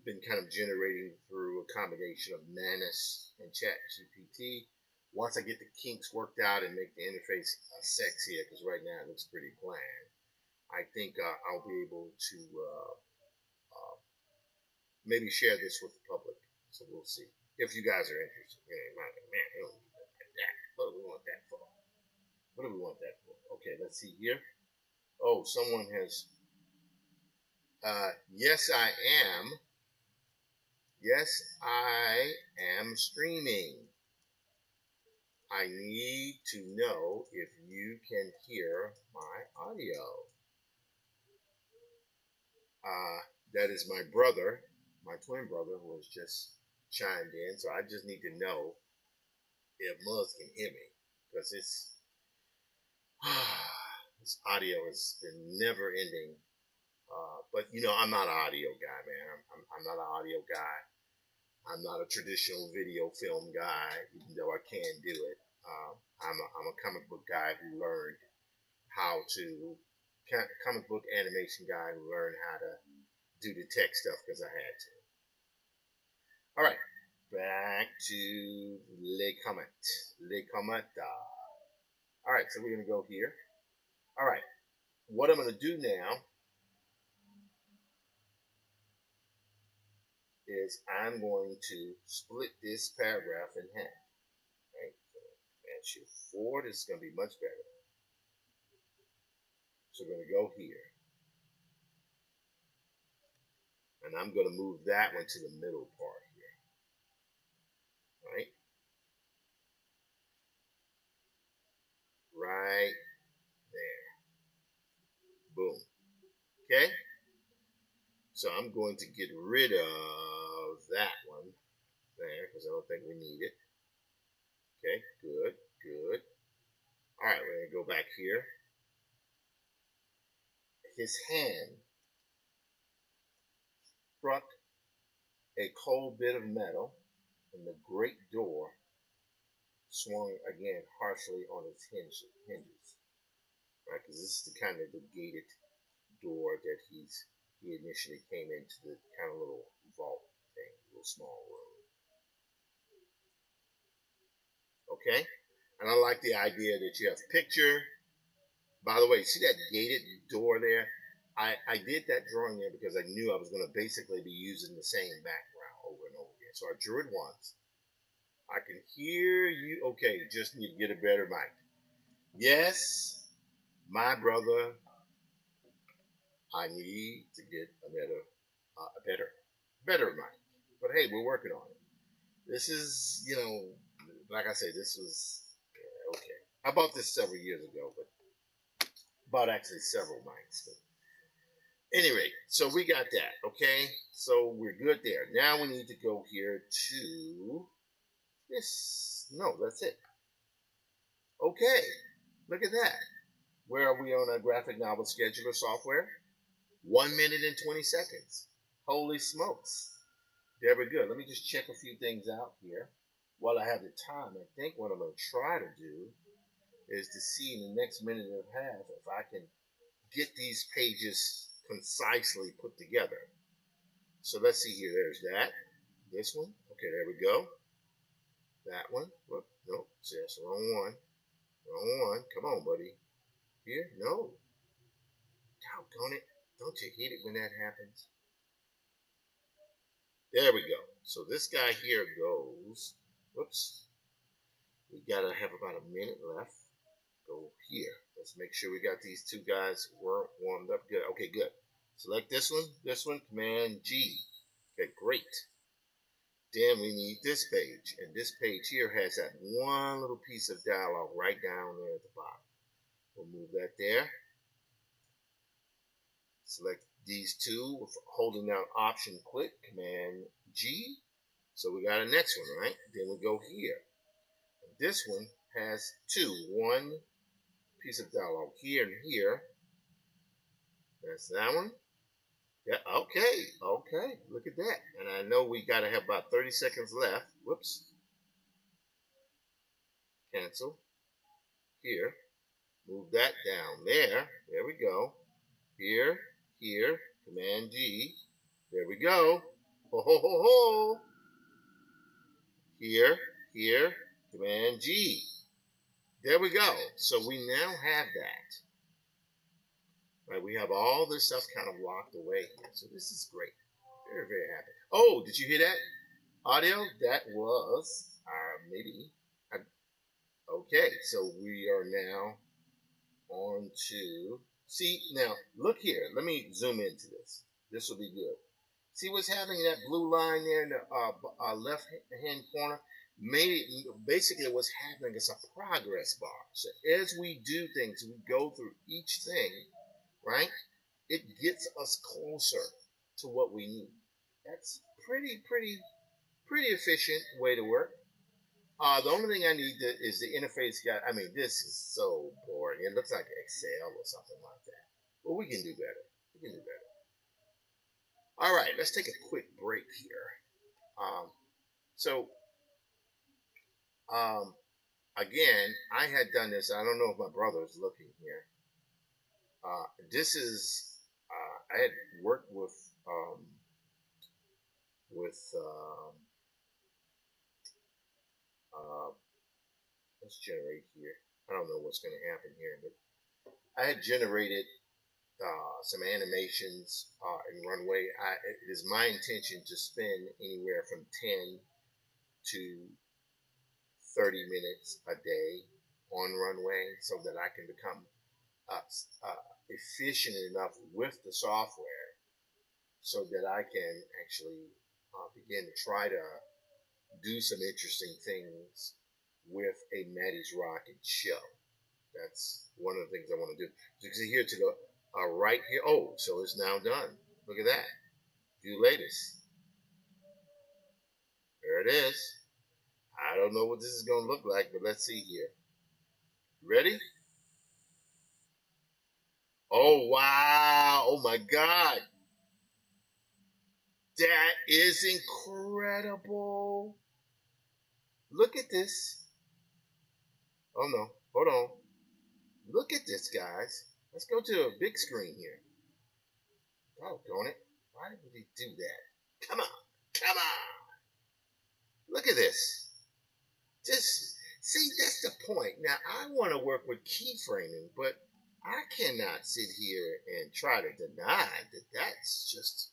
been kind of generating through a combination of Manus and ChatGPT. Once I get the kinks worked out and make the interface sexier, because right now it looks pretty bland, I think I'll be able to maybe share this with the public. So we'll see if you guys are interested. Man, we don't need that. What do we want that for? What do we want that for? Okay, let's see here. Oh, someone has. Yes, I am. Yes, I am streaming. I need to know if you can hear my audio. That is my brother, my twin brother, who has just chimed in. So I just need to know if Muzz can hear me, because this audio has been never ending. But you know, I'm not an audio guy, man. I'm not an audio guy. I'm not a traditional video film guy, even though I can do it. I'm a comic book guy who learned how to comic book animation guy who learned how to do the tech stuff because I had to. All right, back to les comments. Les commentaires. All right, so we're gonna go here. All right, what I'm gonna do now is I'm going to split this paragraph in half. Right, so and shift forward is gonna be much better. So we're gonna go here, and I'm gonna move that one to the middle part here. Right, right there. Boom. Okay. So I'm going to get rid of that one there because I don't think we need it. Okay, good, good. All right, we're going to go back here. His hand struck a cold bit of metal, and the great door swung again harshly on its hinges. Right, because this is the kind of the gated door that he initially came into, the kind of little vault thing, little small room. Okay, and I like the idea that you have picture. By the way, see that gated door there? I did that drawing there because I knew I was going to basically be using the same background over and over again. So I drew it once. I can hear you. Okay, just need to get a better mic. Yes, my brother, I need to get a better mic. But hey, we're working on it. This is, like I said, this was okay. I bought this several years ago, but bought actually several mics. But anyway, so we got that, okay? So we're good there. Now we need to go here to this. No, that's it. Okay, look at that. Where are we on our graphic novel scheduler software? 1 minute and 20 seconds. Holy smokes. Very good. Let me just check a few things out here while I have the time. I think what I'm going to try to do is to see in the next minute and a half if I can get these pages concisely put together. So let's see here. There's that. This one. Okay, there we go. That one. Whoop, nope. See, that's the wrong one. Wrong one. Come on, buddy. Here? No. Doggone it. Don't you hate it when that happens? There we go. So this guy here goes. Whoops. We gotta have about a minute left. Go here. Let's make sure we got these two guys warmed up good. Okay, good. Select this one, Command G. Okay, great. Then we need this page. And this page here has that one little piece of dialogue right down there at the bottom. We'll move that there. Select these two with holding down Option click, Command G. So we got a next one, right? Then we go here. And this one has two. One piece of dialogue here and here. That's that one. Yeah, okay. Look at that. And I know we got to have about 30 seconds left. Whoops. Cancel. Here. Move that down there. There we go. Here. Command G. There we go. Ho, ho, ho, ho. Here. Command G. There we go. So we now have that. Right, we have all this stuff kind of locked away here. So this is great. Very, very happy. Oh, did you hear that? Audio? That was maybe. Okay, so we are now on to. See, now, look here. Let me zoom into this. This will be good. See what's happening, that blue line there in the left-hand corner? Basically what's happening is a progress bar. So as we do things, we go through each thing, right? It gets us closer to what we need. That's pretty efficient way to work. The only thing I need is the interface guide. I mean, this is so boring. It looks like Excel or something like that. But we can do better. All right, let's take a quick break here. So, again, I had done this. I don't know if my brother is looking here. This is, I had worked with let's generate here. I don't know what's going to happen here, but I had generated some animations in Runway. It is my intention to spend anywhere from 10 to 30 minutes a day on Runway so that I can become efficient enough with the software so that I can actually begin to try to do some interesting things with a Maddie's Rocket show. That's one of the things I want to do. So you can see here to the right here. Oh, so it's now done. Look at that. View latest. There it is. I don't know what this is going to look like, but let's see here. Ready? Oh, wow. Oh, my God. That is incredible. Look at this. Oh, no. Hold on. Look at this, guys. Let's go to a big screen here. Doggone it. Why would he do that? Come on. Look at this. Just see, that's the point. Now, I want to work with keyframing, but I cannot sit here and try to deny that that's just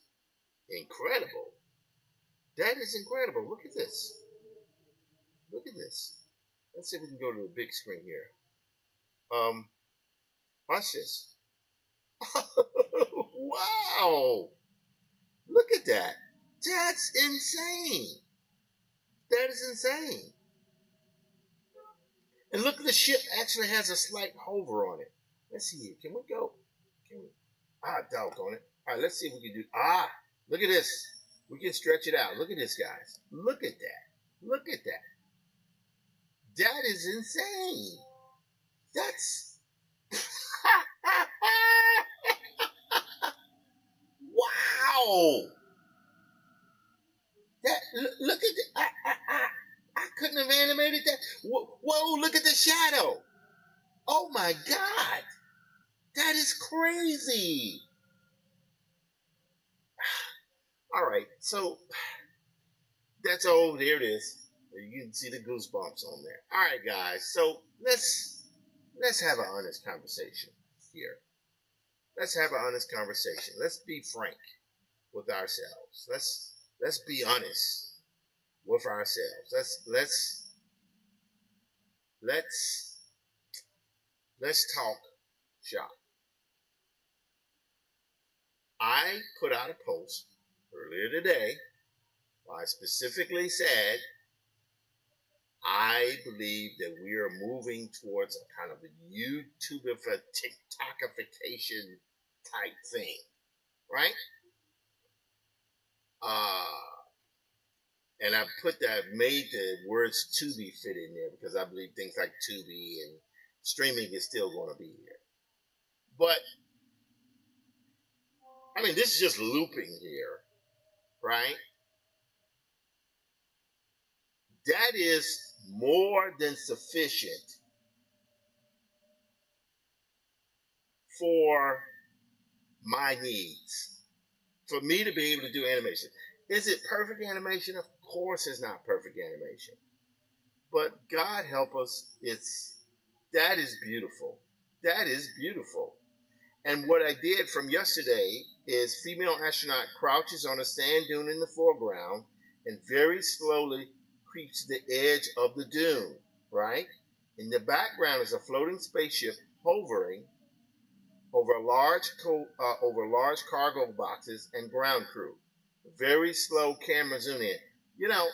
incredible. That is incredible. Look at this. Let's see if we can go to the big screen here. Watch this. Wow. Look at that. That's insane. That is insane. And look, the ship actually has a slight hover on it. Let's see here. Can we go? Doggone it. All right, let's see if we can do. Look at this. We can stretch it out. Look at this, guys. Look at that. That is insane. That's Whoa! That look at I couldn't have animated that. Whoa! Look at the shadow. Oh my God! That is crazy. All right, so that's there it is. You can see the goosebumps on there. All right, guys. So let's have an honest conversation here. Let's have an honest conversation. Let's be frank with ourselves. Let's be honest with ourselves. Let's let's talk shop. I put out a post earlier today where I specifically said I believe that we are moving towards a kind of a YouTuber for TikTokification type thing, right? Uh, and I made the words Tubi fit in there because I believe things like Tubi and streaming is still going to be here. But I mean, this is just looping here, right? That is more than sufficient for my needs, for me to be able to do animation. Is it perfect animation? Of course, it's not perfect animation. But God help us, that is beautiful. That is beautiful. And what I did from yesterday is female astronaut crouches on a sand dune in the foreground and very slowly creeps to the edge of the dune, right? In the background is a floating spaceship hovering over large cargo boxes and ground crew. Very slow camera zoom in. You know,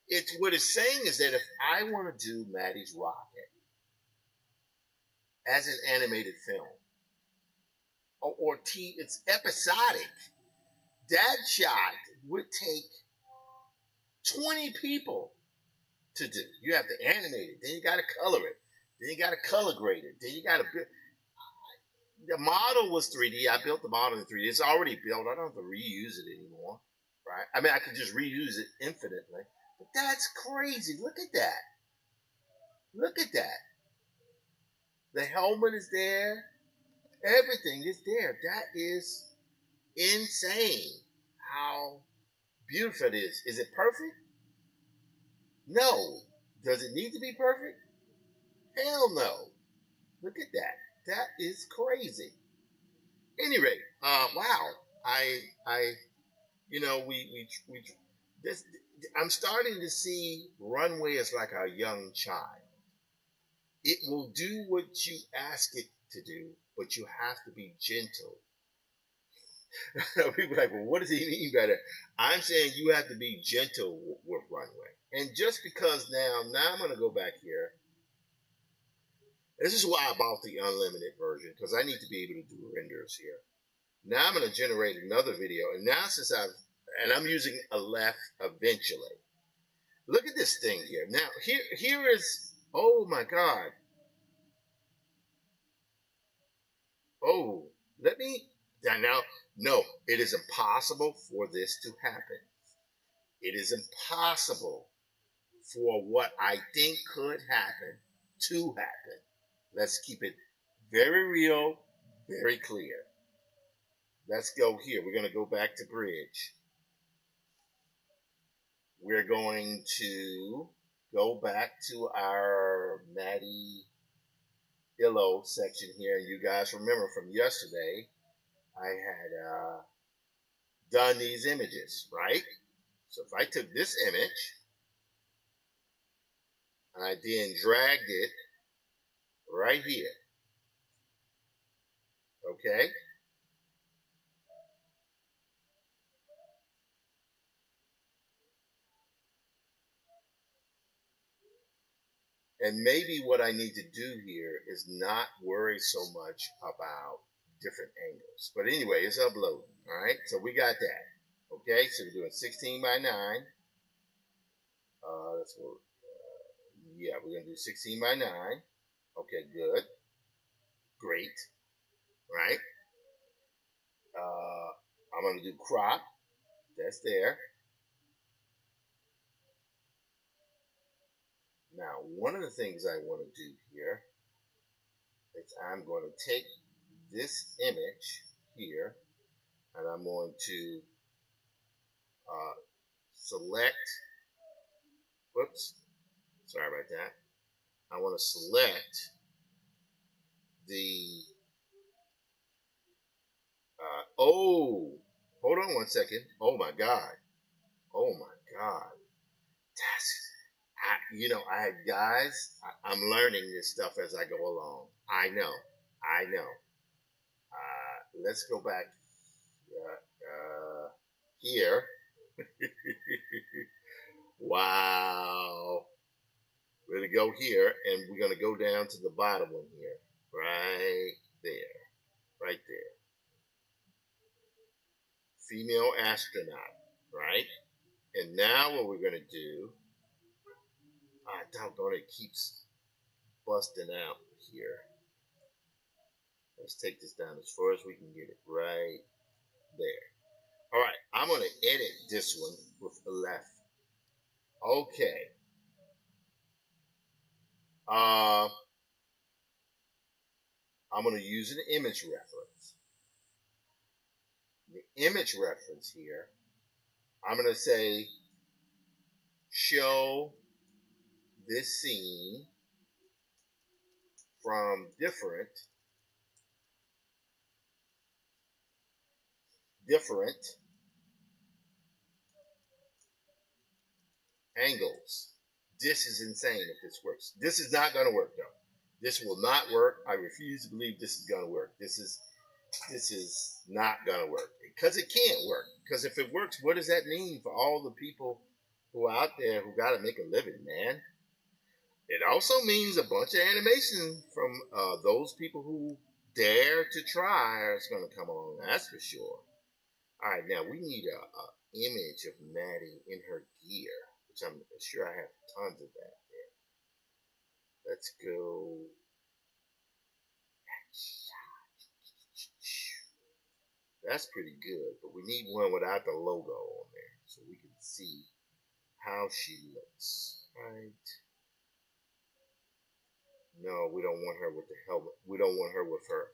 it's what it's saying is that if I want to do Maddie's Rocket as an animated film, it's episodic. That shot would take 20 people to do. You have to animate it, then you got to color it, then you got to color grade it, then you got to. The model was 3D. I built the model in 3D. It's already built. I don't have to reuse it anymore, right? I mean, I could just reuse it infinitely. But that's crazy. Look at that. Look at that. The helmet is there. Everything is there. That is insane. How beautiful it is. Is it perfect? No. Does it need to be perfect? Hell no. Look at that. That is crazy. Any rate, wow. I, we this. I'm starting to see runway as like a young child. It will do what you ask it to do, but you have to be gentle. People are like, well, what does he mean by that? I'm saying you have to be gentle with runway. And just because now I'm going to go back here. This is why I bought the unlimited version because I need to be able to do renders here. Now I'm going to generate another video, and now I'm using a left eventually. Look at this thing here. Now here is, oh my God. Oh, let me now. No, it is impossible for this to happen. It is impossible for what I think could happen to happen. Let's keep it very real, very clear. Let's go here. We're going to go back to bridge. We're going to go back to our Maddie Illo section here. You guys remember from yesterday, I had done these images, right? So if I took this image and I then dragged it right here, okay? And maybe what I need to do here is not worry so much about different angles. But anyway, it's uploading, all right? So we got that, okay? So we're doing 16 by 9. That's what, yeah, we're going to do 16 by 9. Okay, good. Great, right? I'm going to do crop. That's there. Now, one of the things I want to do here is I'm going to take this image here and I'm going to select, whoops, sorry about that. I want to select the, oh, hold on one second. Oh my God. Oh my God. Guys, I'm learning this stuff as I go along. I know. Let's go back here. Wow. We're going to go here, and we're going to go down to the bottom one here. Right there. Right there. Female astronaut. Right? And now what we're going to do, doggone it, keeps busting out here. Let's take this down as far as we can get it. Right there. All right, I'm going to edit this one with the left. Okay. I'm going to use an image reference. The image reference here, I'm going to say, show this scene from different angles. This is insane if this works. This is not going to work, though. This will not work. I refuse to believe this is going to work. This is not going to work because it can't work. Because if it works, what does that mean for all the people who are out there who got to make a living, man? It also means a bunch of animation from those people who dare to try is going to come along. That's for sure. All right, now we need a image of Maddie in her gear, which I'm sure I have tons of that there. Let's go. That's pretty good, but we need one without the logo on there so we can see how she looks. Right? No, we don't want her with the helmet. We don't want her with her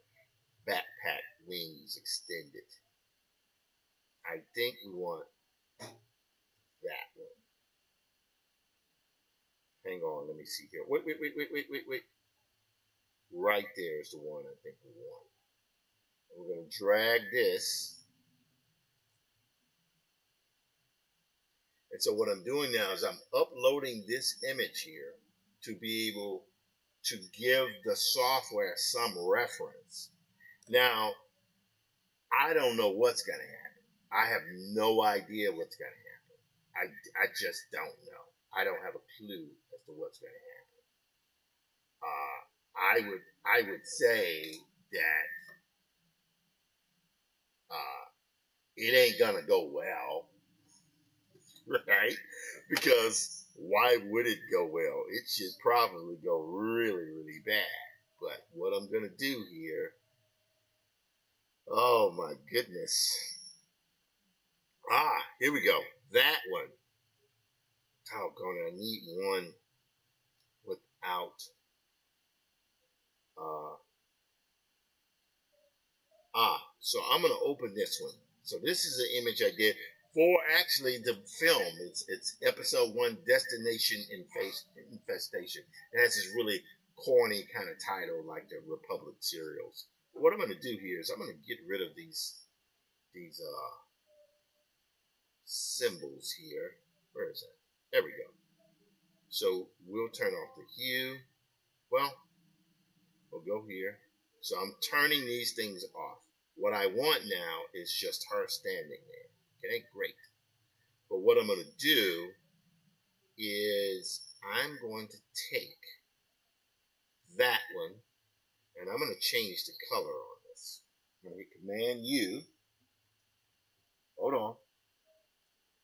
backpack wings extended. I think we want that one. Hang on, let me see here. Wait. Right there is the one I think we want. We're going to drag this. And so what I'm doing now is I'm uploading this image here to be able to give the software some reference. Now, I don't know what's going to happen. I have no idea what's going to happen. I just don't know. I don't have a clue as to what's going to happen. I would say that it ain't gonna go well, right? Because why would it go well? It should probably go really, really bad. But what I'm gonna do here, oh my goodness. Here we go. That one. Doggone it, I need one without uh so I'm gonna open this one. So this is an image I did for actually the film. It's episode 1, Destination Infestation. It has this really corny kind of title like the Republic serials. What I'm gonna do here is I'm gonna get rid of these symbols here. Where is that? There we go. So we'll turn off the hue. Well, we'll go here. So I'm turning these things off. What I want now is just her standing there. Okay, great. But what I'm going to do is I'm going to take that one and I'm going to change the color on this. I'm going to hit Command U. Hold on.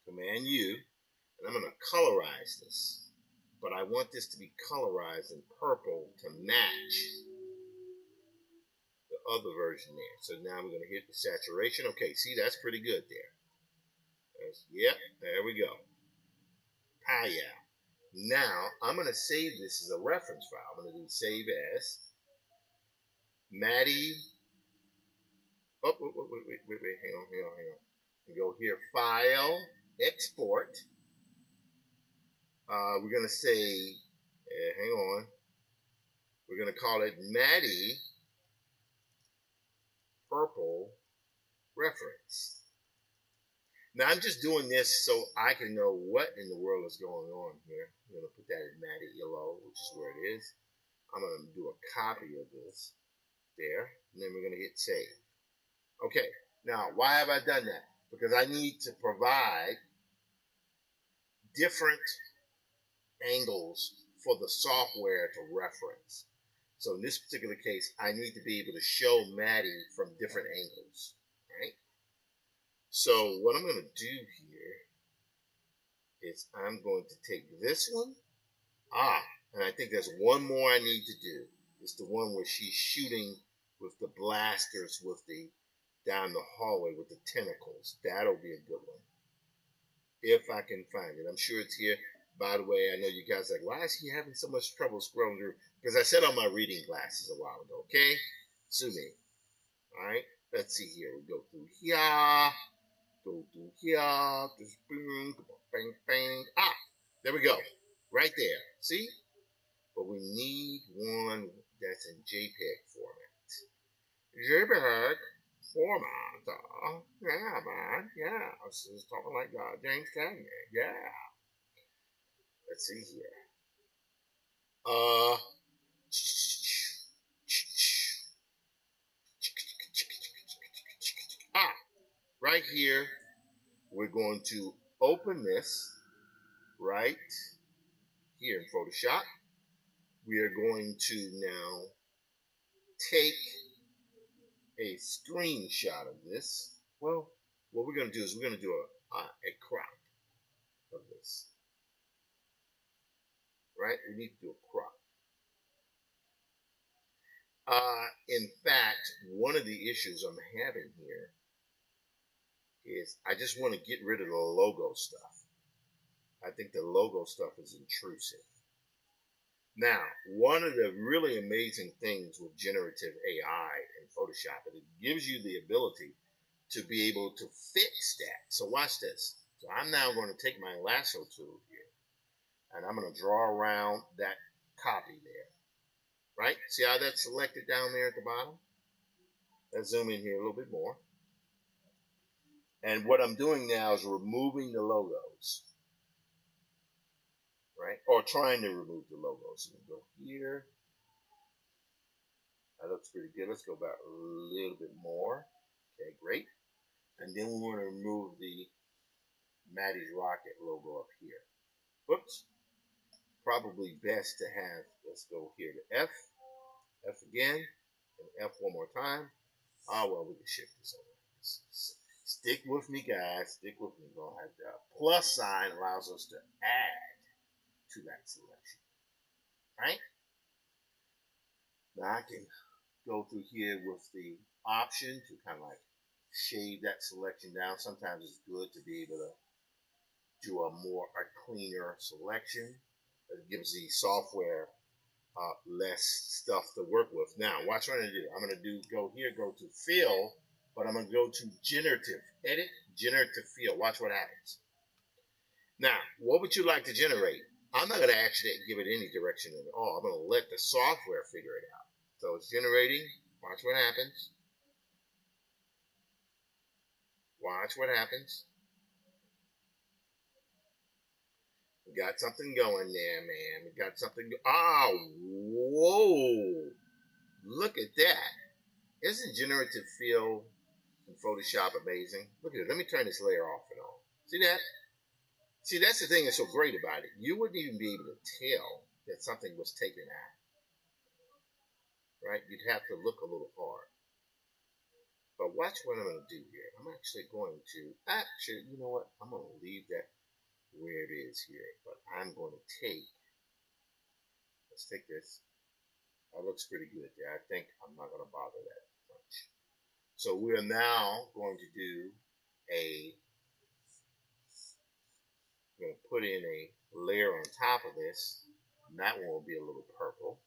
Command U. And I'm going to colorize this. But I want this to be colorized in purple to match the other version there. So now we're going to hit the saturation. Okay, see, that's pretty good there. Yep, there we go. Ah, yeah. Now, I'm going to save this as a reference file. I'm going to do save as Maddie. Oh, wait, hang on. And go here, File, Export. We're going to say, hang on. We're going to call it Maddie Purple Reference. Now, I'm just doing this so I can know what in the world is going on here. I'm going to put that in Maddie Yellow, which is where it is. I'm going to do a copy of this there, and then we're going to hit save. Okay, now, why have I done that? Because I need to provide different angles for the software to reference. So in this particular case, I need to be able to show Maddie from different angles, right? So what I'm going to do here is I'm going to take this one. And I think there's one more I need to do. It's the one where she's shooting with the blasters with the down the hallway with the tentacles. That'll be a good one. If I can find it. I'm sure it's here. By the way, I know you guys are like, why is he having so much trouble scrolling through? Because I set on my reading glasses a while ago, okay? Sue me. Alright? Let's see here. We go through here. Go through here. Just bang, bang, bang. There we go. Right there. See? But we need one that's in JPEG format. JPEG format. Yeah, man. Yeah. I was just talking like James Cagney. Yeah. Let's see here. Right here, we're going to open this right here in Photoshop. We are going to now take a screenshot of this. Well, what we're going to do is we're going to do a crop of this. Right? We need to do a crop. In fact, one of the issues I'm having here is I just want to get rid of the logo stuff. I think the logo stuff is intrusive. Now, one of the really amazing things with generative AI and Photoshop is it gives you the ability to be able to fix that. So watch this. So I'm now going to take my lasso tool here, and I'm going to draw around that copy there. Right? See how that's selected down there at the bottom? Let's zoom in here a little bit more. And what I'm doing now is removing the logos. Right? Or trying to remove the logos. So we go here. That looks pretty good. Let's go back a little bit more. Okay, great. And then we want to remove the Maddie's Rocket logo up here. Whoops. Probably best to have, let's go here to F. F again. And F one more time. Well, we can shift this over. Stick with me, guys. Stick with me. We're going to have the plus sign allows us to add to that selection. Right? Now I can go through here with the option to kind of like shade that selection down. Sometimes it's good to be able to do a cleaner selection. It gives the software less stuff to work with. Now, watch what I'm going to do. I'm going to go here, go to fill, but I'm going to go to generative, edit, generative fill. Watch what happens. Now, what would you like to generate? I'm not going to actually give it any direction at all. I'm going to let the software figure it out. So it's generating. Watch what happens. Watch what happens. We got something going there, man. We got something. Whoa. Look at that. Isn't generative fill in Photoshop amazing? Look at it. Let me turn this layer off and on. See that? See, that's the thing that's so great about it. You wouldn't even be able to tell that something was taken out. Right? You'd have to look a little hard. But watch what I'm going to do here. I'm actually going to, you know what? I'm going to leave that where it is here. But I'm going to let's take this. That looks pretty good there. I think I'm not going to bother that. So we are now going to do we're going to put in a layer on top of this. And that one will be a little purple.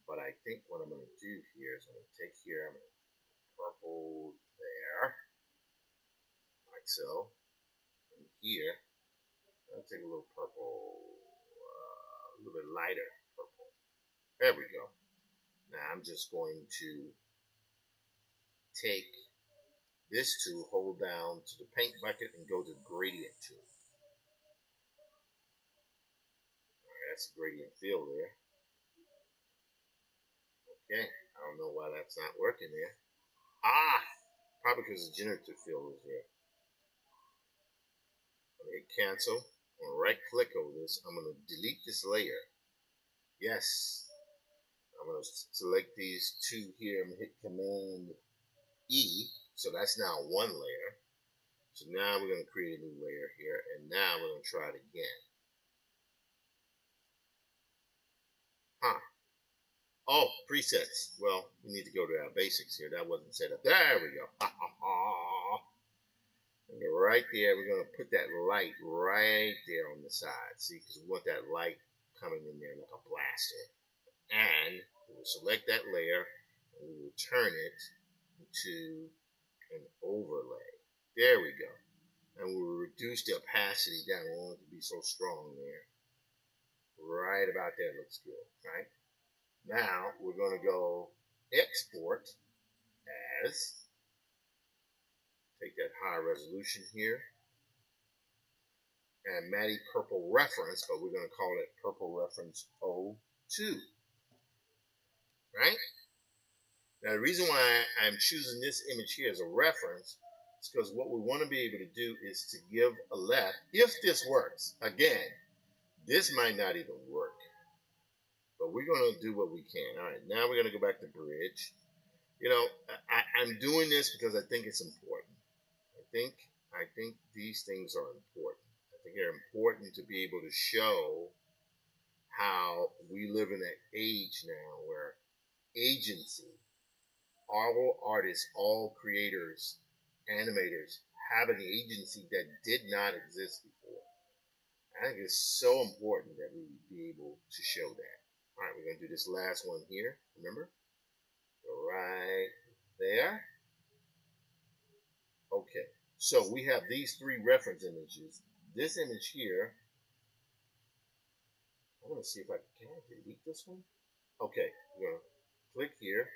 But I think what I'm going to do here is I'm going to take here, I'm going to purple there, like so. And here, I'll take a little purple, a little bit lighter purple. There we go. Now I'm just going to take this tool, hold down to the paint bucket, and go to the gradient tool. All right, that's a gradient fill there. Okay, I don't know why that's not working there. Probably because the generative fill is there. I'm going to hit cancel. I'm going to right click over this. I'm going to delete this layer. Yes. I'm going to select these two here. I'm going to hit Command E. So that's now one layer. So now we're going to create a new layer here. And now we're going to try it again. Oh, presets. Well, we need to go to our basics here. That wasn't set up. There we go. And right there, we're going to put that light right there on the side. See, because we want that light coming in there like a blaster. And we'll select that layer and we will turn it to an overlay. There we go. And we'll reduce the opacity down. We don't want it to be so strong there. Right about there looks good, right? Now we're going to go export as, take that high resolution here, and Matty Purple Reference, but we're going to call it Purple Reference 02, right? Now the reason why I'm choosing this image here as a reference is because what we want to be able to do is to give a left, if this works. Again, this might not even work, but we're going to do what we can. All right, now we're going to go back to bridge. You know, I'm doing this because I think it's important. I think these things are important. I think they're important to be able to show how we live in an age now where agency, all artists, all creators, animators have an agency that did not exist before. I think it's so important that we be able to show that. All right, we're going to do this last one here. Remember? Go right there. Okay, so we have these three reference images. This image here, I'm going to see if I can delete this one. Okay, we're going to click here.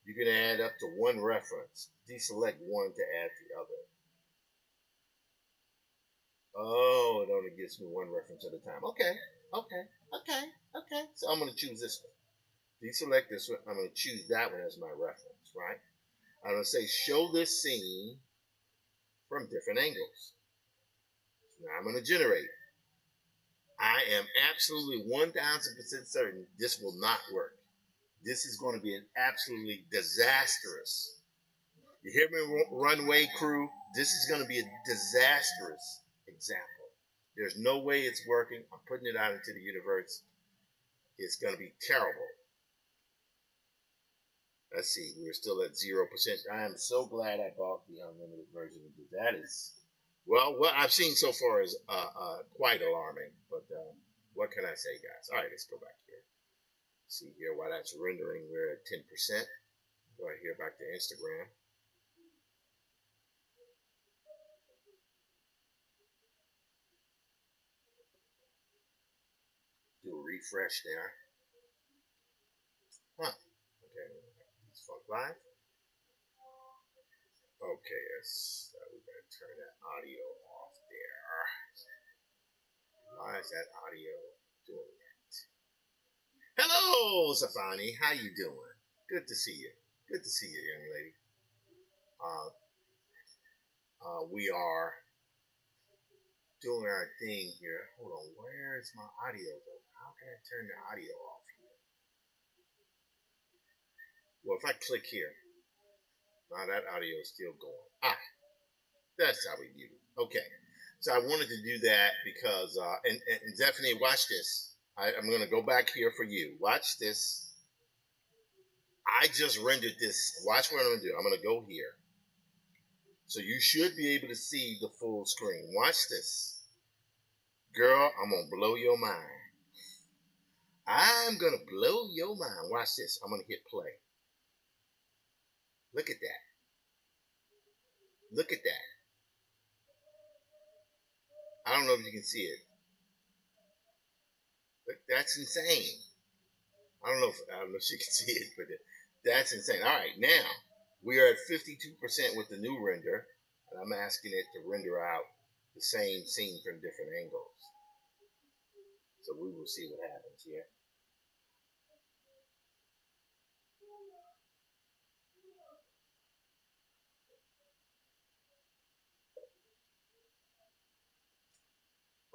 You can add up to one reference. Deselect one to add the other. Oh, it only gives me one reference at a time. Okay. So I'm going to choose this one. Deselect this one. I'm going to choose that one as my reference, right? I'm going to say show this scene from different angles. So now I'm going to generate. I am absolutely 1000% certain this will not work. This is going to be an absolutely disastrous. You hear me, runway crew? This is going to be a disastrous example. There's no way it's working. I'm putting it out into the universe. It's going to be terrible. Let's see. We're still at 0%. I am so glad I bought the unlimited version of it. That is, well, what I've seen so far is quite alarming. But what can I say, guys? All right, let's go back here. See here while that's rendering, we're at 10%. Go right here back to Instagram. Do a refresh there. Okay. It's Funk Live. Okay, we're going to turn that audio off there. Why is that audio doing that? Hello, Safani. How you doing? Good to see you. Good to see you, young lady. We are doing our thing here. Hold on. Where is my audio though? How can I turn the audio off here? Well, if I click here, now that audio is still going. That's how we do it. Okay. So I wanted to do that because, and Stephanie, watch this. I'm going to go back here for you. Watch this. I just rendered this. Watch what I'm going to do. I'm going to go here. So you should be able to see the full screen. Watch this. Girl, I'm going to blow your mind. I'm going to blow your mind. Watch this. I'm going to hit play. Look at that. Look at that. I don't know if you can see it. But that's insane. I don't know if you can see it, but that's insane. All right, now we are at 52% with the new render, and I'm asking it to render out the same scene from different angles. So we will see what happens here.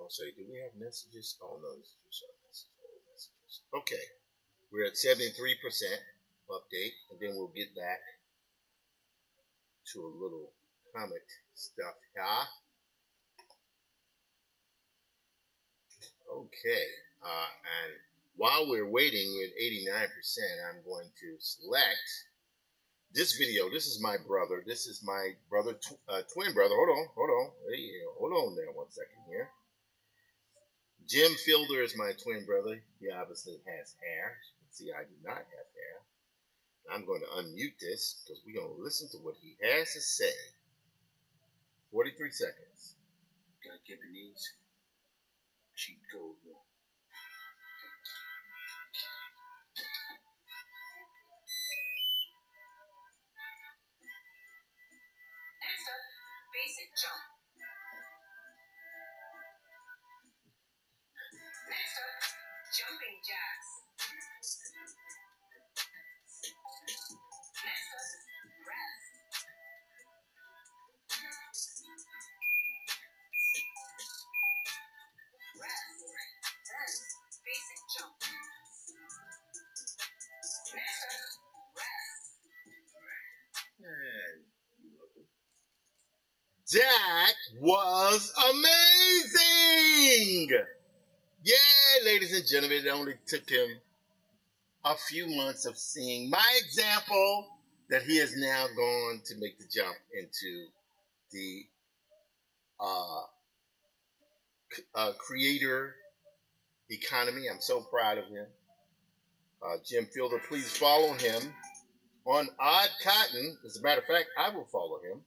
I'll say, do we have messages? Oh no, this is just our messages. Okay, we're at 73% update, and then we'll get back to a little comic stuff here. Okay, and while we're waiting, we're at 89%. I'm going to select this video. This is my brother. This is my brother, twin brother. Hold on. Hey, hold on there 1 second here. Jim Fielder is my twin brother. He obviously has hair. See, I do not have hair. I'm going to unmute this because we're going to listen to what he has to say. 43 seconds. Got Japanese cheat code. Next up, basic jump. Next up, jumping jacks. Next up, rest. Rest. Then, basic jump. Next up, rest. That was amazing! Yeah, ladies and gentlemen, it only took him a few months of seeing my example that he has now gone to make the jump into the creator economy. I'm so proud of him. Jim Fielder, please follow him on Odd Cotton. As a matter of fact, I will follow him.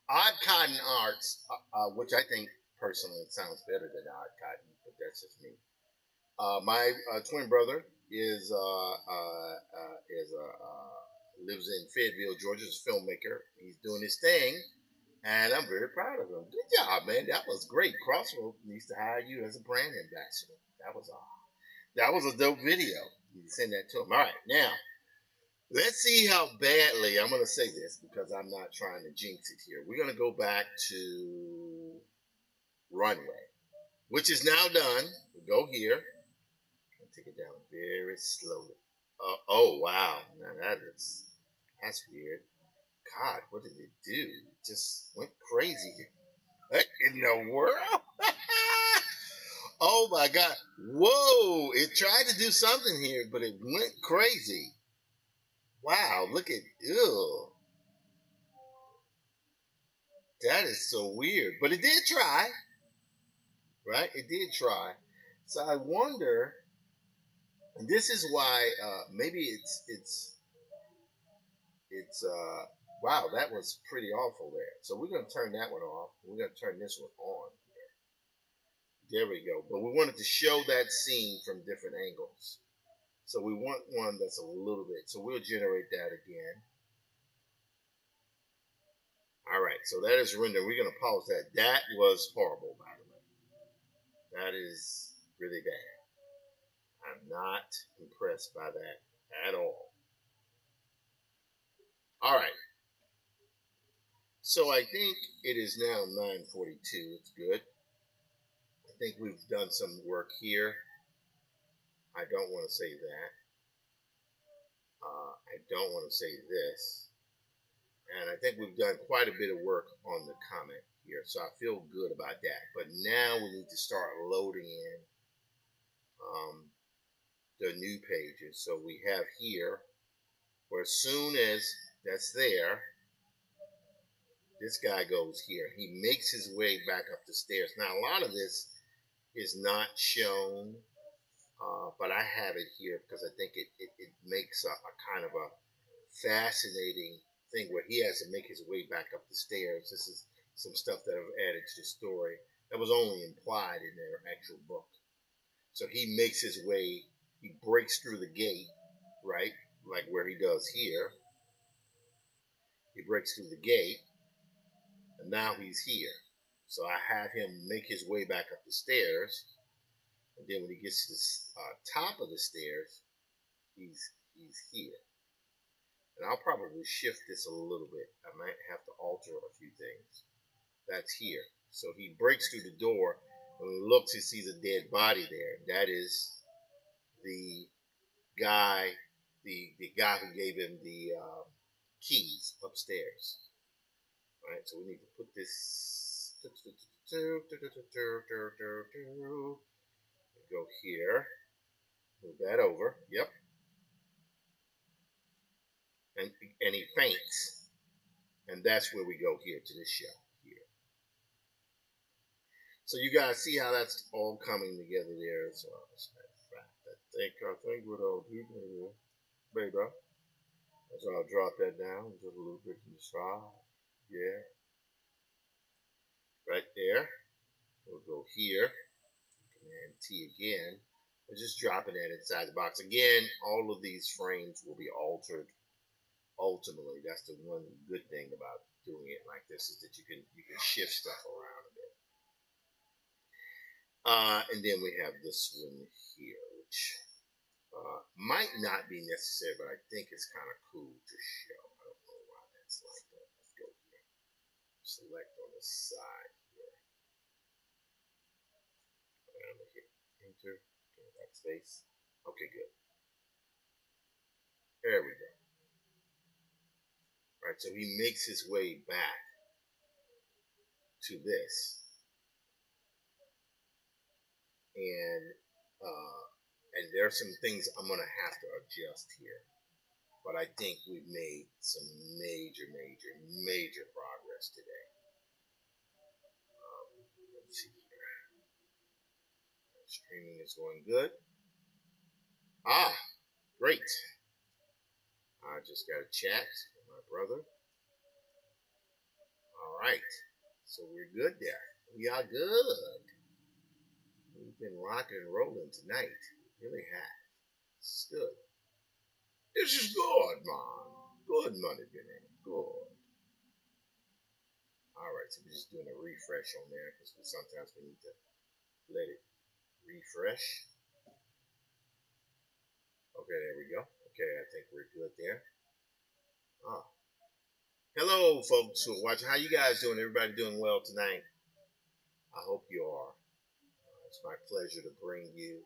Odd Cotton Arts, which I think personally sounds better than Odd Cotton, but that's just me. My twin brother lives in Fayetteville, Georgia. He's a filmmaker. He's doing his thing, and I'm very proud of him. Good job, man. That was great. Crossroads needs to hire you as a brand ambassador. That was a dope video. You can send that to him. All right, now let's see how badly I'm going to say this because I'm not trying to jinx it here. We're going to go back to Runway, which is now done. We'll go here. Take it down very slowly. Oh wow! Now that's weird. God, what did it do? It just went crazy. What in the world? Oh my God! Whoa! It tried to do something here, but it went crazy. Wow! Look at ew. That is so weird. But it did try, right? It did try. So I wonder. And this is why maybe it's wow, that was pretty awful there. So we're going to turn that one off. We're going to turn this one on. There we go. But we wanted to show that scene from different angles. So we want one that's a little bit. So we'll generate that again. All right. So that is rendered. We're going to pause that. That was horrible, by the way. That is really bad. I'm not impressed by that at all. All right. So I think it is now 9:42. It's good. I think we've done some work here. I don't want to say that. I don't want to say this. And I think we've done quite a bit of work on the comment here. So I feel good about that. But now we need to start loading in the new pages. So we have here Where as soon as that's there, this guy goes here. He makes his way back up the stairs. Now, a lot of this is not shown, but I have it here because I think it makes a kind of a fascinating thing where he has to make his way back up the stairs. This is some stuff that I've added to the story that was only implied in their actual book. So he makes his way, he breaks through the gate, right? Like where he does here. He breaks through the gate, and now he's here. So I have him make his way back up the stairs, and then when he gets to the top of the stairs, he's here. And I'll probably shift this a little bit. I might have to alter a few things. That's here. So he breaks through the door. When he looks, he sees a dead body there. That is the guy, the guy who gave him the keys upstairs. All right, so we need to put this. Go here. Move that over. Yep. And he faints. And that's where we go here to this show here. So you guys see how that's all coming together there. So I think what I'll do, baby, so I'll drop that down just a little bit to the side. Yeah. Right there. We'll go here. Command T again. We're just dropping that inside the box. Again, all of these frames will be altered ultimately. That's the one good thing about doing it like this is that you can shift stuff around a bit. And then we have this one here, which might not be necessary, but I think it's kind of cool to show. I don't know why that's like that. Let's go here. Select on the side here. Enter. Backspace. Okay, good. There we go. All right, so he makes his way back to this. And there are some things I'm going to have to adjust here. But I think we've made some major progress today. Let's see here. Streaming is going good. Ah, great. I just got a chat with my brother. All right. So we're good there. We are good. We've been rocking and rolling tonight. We really have. It's good. This is good, man. Good money, Vinny. Good. All right, so we're just doing a refresh on there because sometimes we need to let it refresh. Okay, there we go. Okay, I think we're good there. Ah. Hello, folks who are watching. How you guys doing? Everybody doing well tonight? I hope you are. It's my pleasure to bring you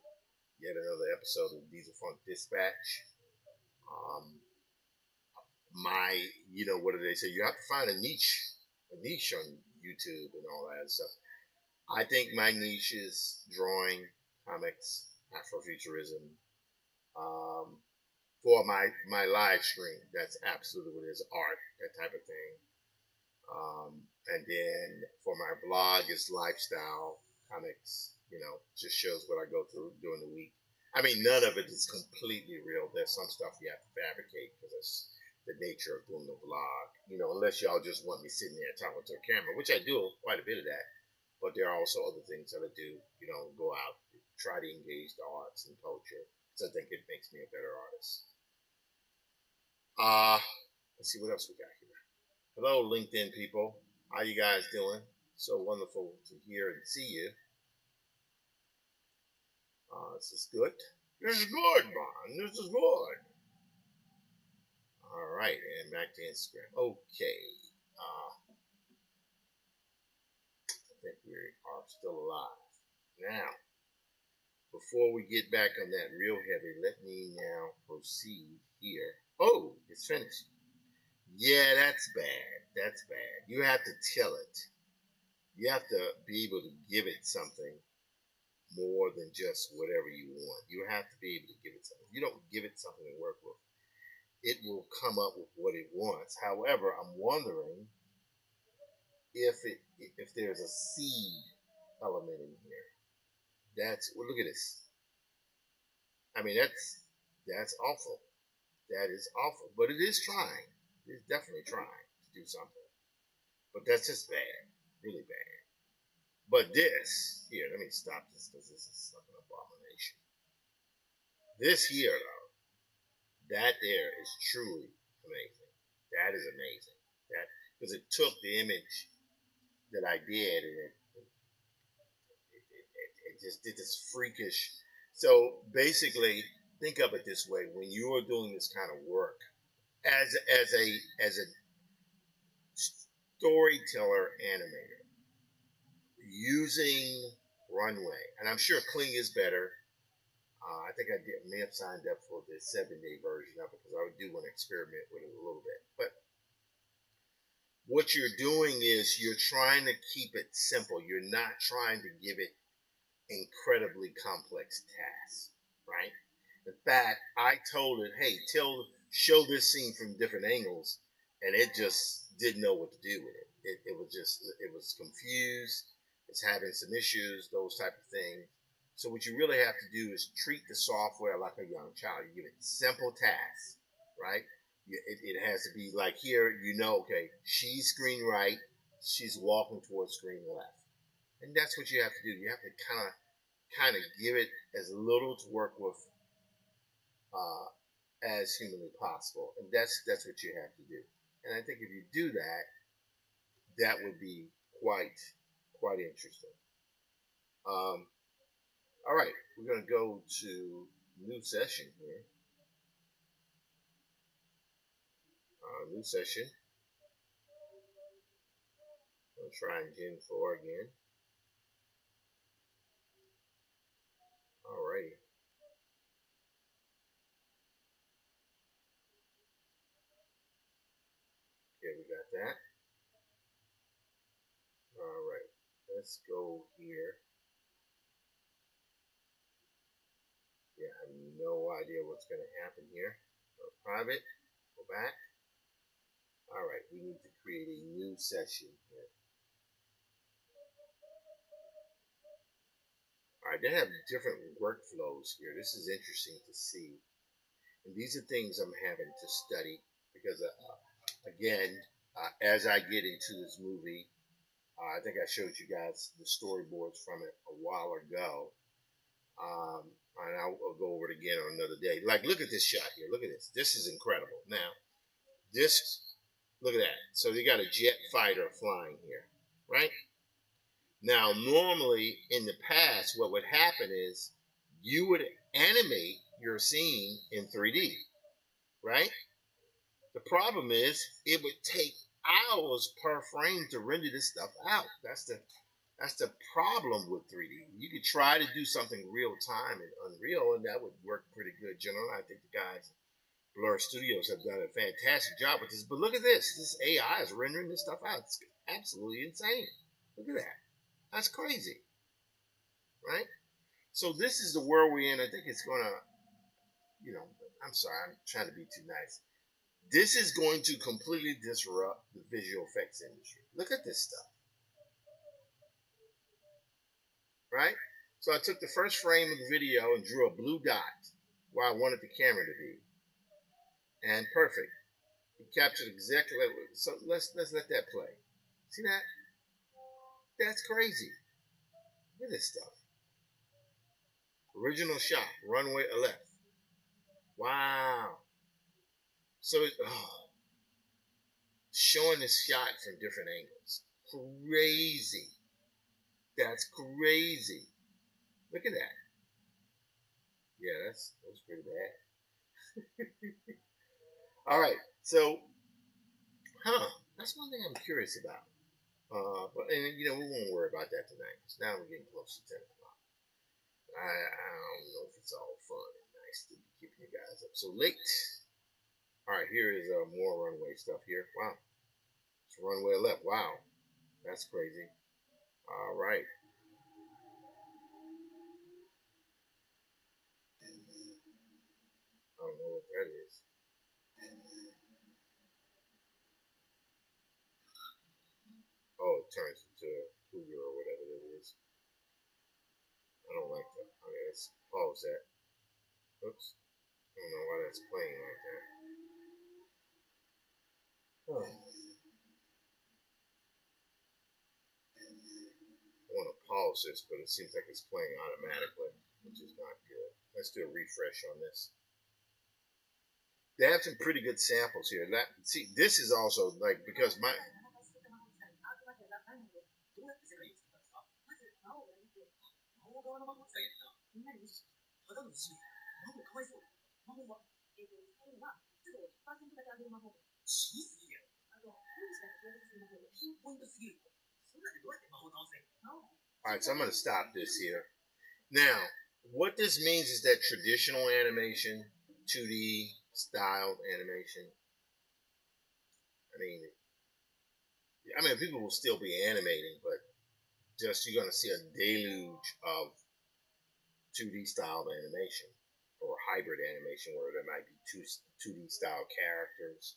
yet another episode of Diesel Funk Dispatch. What do they say? You have to find a niche on YouTube and all that stuff. I think my niche is drawing, comics, Afrofuturism. For my live stream, that's absolutely what it is, art, that type of thing. And then for my blog, it's lifestyle, comics, just shows what I go through during the week. I mean, none of it is completely real. There's some stuff you have to fabricate because it's the nature of doing the vlog, unless y'all just want me sitting there talking to a camera, which I do quite a bit of that. But there are also other things that I do, go out, try to engage the arts and culture, because I think it makes me a better artist. Let's see what else we got here. Hello, LinkedIn people. How you guys doing? So wonderful to hear and see you. This is good. This is good, man. This is good. All right, and back to Instagram. Okay. I think we are still alive. Now, before we get back on that real heavy, let me now proceed here. Oh, it's finished. Yeah, that's bad. That's bad. You have to tell it. You have to be able to give it something more than just whatever you want. You have to be able to give it something. If you don't give it something to work with, it will come up with what it wants. However, I'm wondering if there's a seed element in here. That's well, look at this. I mean, that's awful. That is awful. But it is trying. It's definitely trying to do something. But that's just bad, really bad. But this here, let me stop this because this is an abomination. This here, though, that there is truly amazing. That is amazing. That because it took the image that I did and it just did this freakish. So basically, think of it this way: when you are doing this kind of work, as a storyteller animator, using Runway, and I'm sure Kling is better. I think may have signed up for the 7-day version of it because I do want to experiment with it a little bit. But what you're doing is you're trying to keep it simple. You're not trying to give it incredibly complex tasks, right? In fact, I told it, hey, show this scene from different angles, and it just didn't know what to do with it. It was confused. It's having some issues, those type of things. So what you really have to do is treat the software like a young child. You give it simple tasks, right? It has to be like here, okay, she's screen right, she's walking towards screen left, and that's what you have to do. You have to kind of give it as little to work with uh, as humanly possible, and that's what you have to do. And I think if you do that, that would be quite interesting. Um, all right, we're gonna go to new session here. New session. I'll try and Gen 4 again. All righty. Okay, we got that. All right, let's go here. Yeah, I have no idea what's going to happen here. Go private, go back. All right, we need to create a new session here. All right, they have different workflows here. This is interesting to see. And these are things I'm having to study because, again, as I get into this movie, I think I showed you guys the storyboards from it a while ago. And I'll go over it again on another day. Like, look at this shot here. Look at this. This is incredible. Now, this, look at that. So they got a jet fighter flying here, right? Now, normally in the past, what would happen is you would animate your scene in 3D, right? The problem is it would take hours per frame to render this stuff out. That's the problem with 3D. You could try to do something real time in Unreal, and that would work pretty good. Generally, I think the guys at Blur Studios have done a fantastic job with this. But look at this. This AI is rendering this stuff out. It's absolutely insane. Look at that. That's crazy, right? So this is the world we're in. I think it's going to, I'm sorry, I'm trying to be too nice. This is going to completely disrupt the visual effects industry. Look at this stuff, right? So I took the first frame of the video and drew a blue dot where I wanted the camera to be, and perfect. It captured exactly. So let's let that play. See that? That's crazy. Look at this stuff. Original shot, runway left. Wow. So showing this shot from different angles. Crazy. That's crazy. Look at that. Yeah, that's pretty bad. All right. So, that's one thing I'm curious about. But we won't worry about that tonight. Because now we're getting close to 10 o'clock. I don't know if it's all fun and nice to be keeping you guys up so late. All right, here is more runway stuff here. Wow, it's runway left. Wow, that's crazy. All right. I don't know what that is. like that. Okay, let's pause that. Oops. I don't know why that's playing like that. Oh. I want to pause this, but it seems like it's playing automatically, which is not good. Let's do a refresh on this. They have some pretty good samples here. See, this is also like because my all right, so I'm going to stop this here. Now, what this means is that traditional animation, 2D styled animation. I mean, people will still be animating, but just you're going to see a deluge of 2D styled animation or hybrid animation where there might be 2D style characters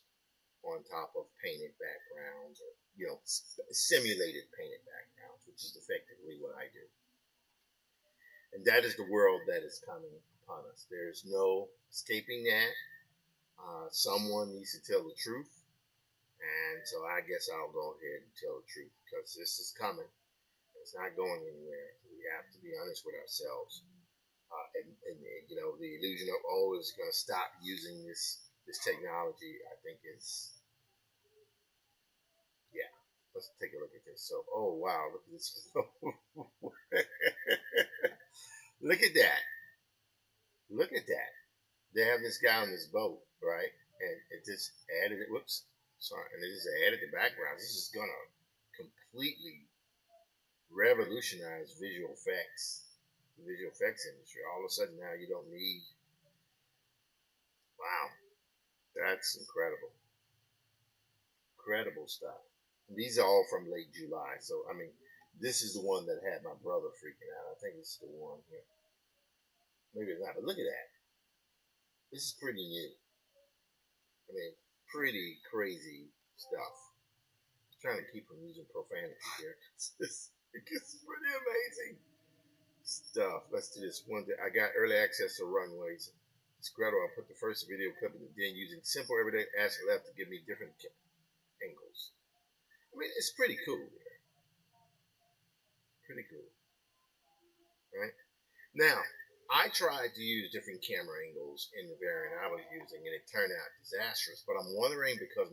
on top of painted backgrounds or, simulated painted backgrounds, which is effectively what I do. And that is the world that is coming upon us. There's no escaping that. Someone needs to tell the truth. And so I guess I'll go ahead and tell the truth because this is coming. It's not going anywhere. We have to be honest with ourselves. And the illusion of is going to stop using this technology, I think is, yeah. Let's take a look at this. So, oh wow, look at this. Look at that. Look at that. They have this guy on this boat, right? And it just added it. Whoops, sorry. And it just added the background. This is gonna completely revolutionize the visual effects industry. All of a sudden now you don't need. Wow, that's incredible. Incredible stuff. And these are all from late July. So I mean, this is the one that had my brother freaking out. I think it's the one here. Maybe it's not, but look at that. This is pretty new. I mean, pretty crazy stuff. I'm trying to keep from using profanity here. It's pretty amazing stuff. Let's do this one. I got early access to runways. It's Gretel. I put the first video clip in the den using simple everyday ask left to give me different angles. I mean, it's pretty cool. Pretty cool. Right? Now, I tried to use different camera angles in the variant I was using, and it turned out disastrous. But I'm wondering because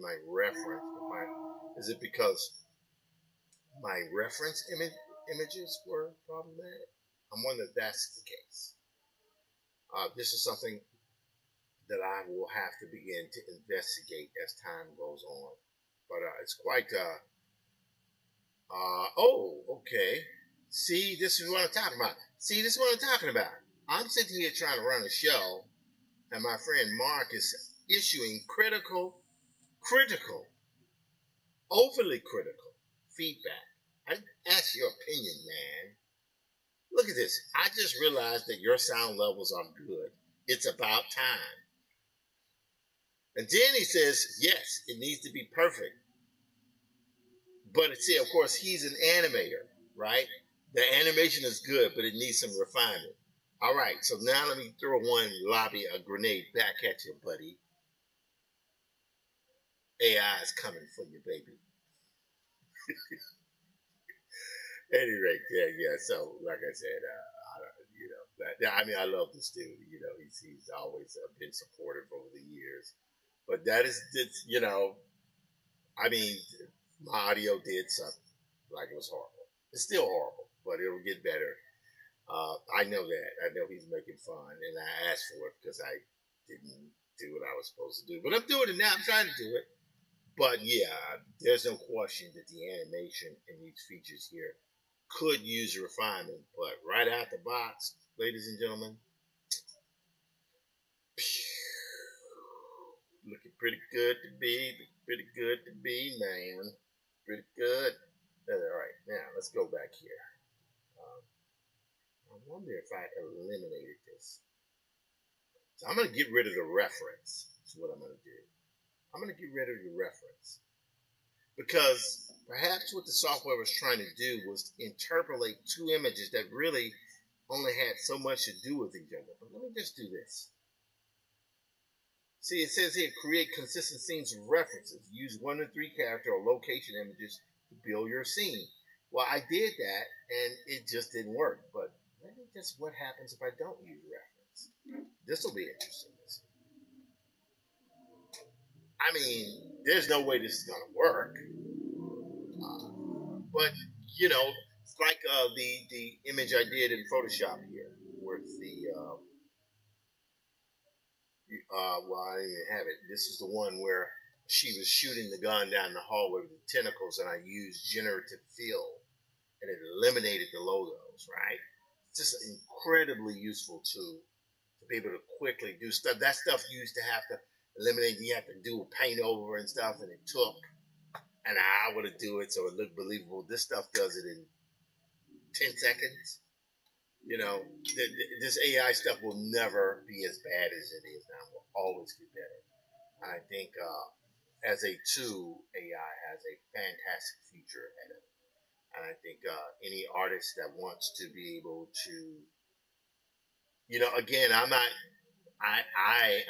is it because my reference images were problematic? I'm wondering if that's the case. This is something that I will have to begin to investigate as time goes on. But it's quite. Oh, okay. See, this is what I'm talking about. See, this is what I'm talking about. I'm sitting here trying to run a show, and my friend Mark is issuing critical, overly critical feedback. I ask your opinion, man. Look at this. I just realized that your sound levels are good. It's about time. And then he says, yes, it needs to be perfect. But see, of course, he's an animator, right? The animation is good, but it needs some refinement. All right, so now let me throw a grenade back at you, buddy. AI is coming for you, baby. At any rate, yeah. So, like I said, I love this dude. He's always been supportive over the years. But I mean, my audio did something like it was horrible. It's still horrible, but it'll get better. I know that. I know he's making fun, and I asked for it because I didn't do what I was supposed to do. But I'm doing it now. I'm trying to do it. But yeah, there's no question that the animation in these features here could use refinement. But right out the box, ladies and gentlemen, looking pretty good to be. Pretty good to be, man. Pretty good. All right, now let's go back here. Um, I wonder if I eliminated this. So I'm going to get rid of the reference. That's what I'm going to do. I'm going to get rid of the reference. Because perhaps what the software was trying to do was interpolate two images that really only had so much to do with each other. But let me just do this. See, it says here, create consistent scenes with references. Use 1 to 3 character or location images to build your scene. Well, I did that, and it just didn't work. But let me just, what happens if I don't use reference? This will be interesting. I mean, there's no way this is going to work. But, you know, it's like the image I did in Photoshop here with well, I didn't even have it. This is the one where she was shooting the gun down the hallway with the tentacles, and I used generative fill, and it eliminated the logos, right? It's just an incredibly useful tool to be able to quickly do stuff. That stuff you used to have to eliminate, you have to do paint over and stuff, and it took an hour to do it so it looked believable. This stuff does it in 10 seconds. You know, this AI stuff will never be as bad as it is now. It will always get better. I think as a tool, AI has a fantastic future ahead of it. And I think any artist that wants to be able to, again, I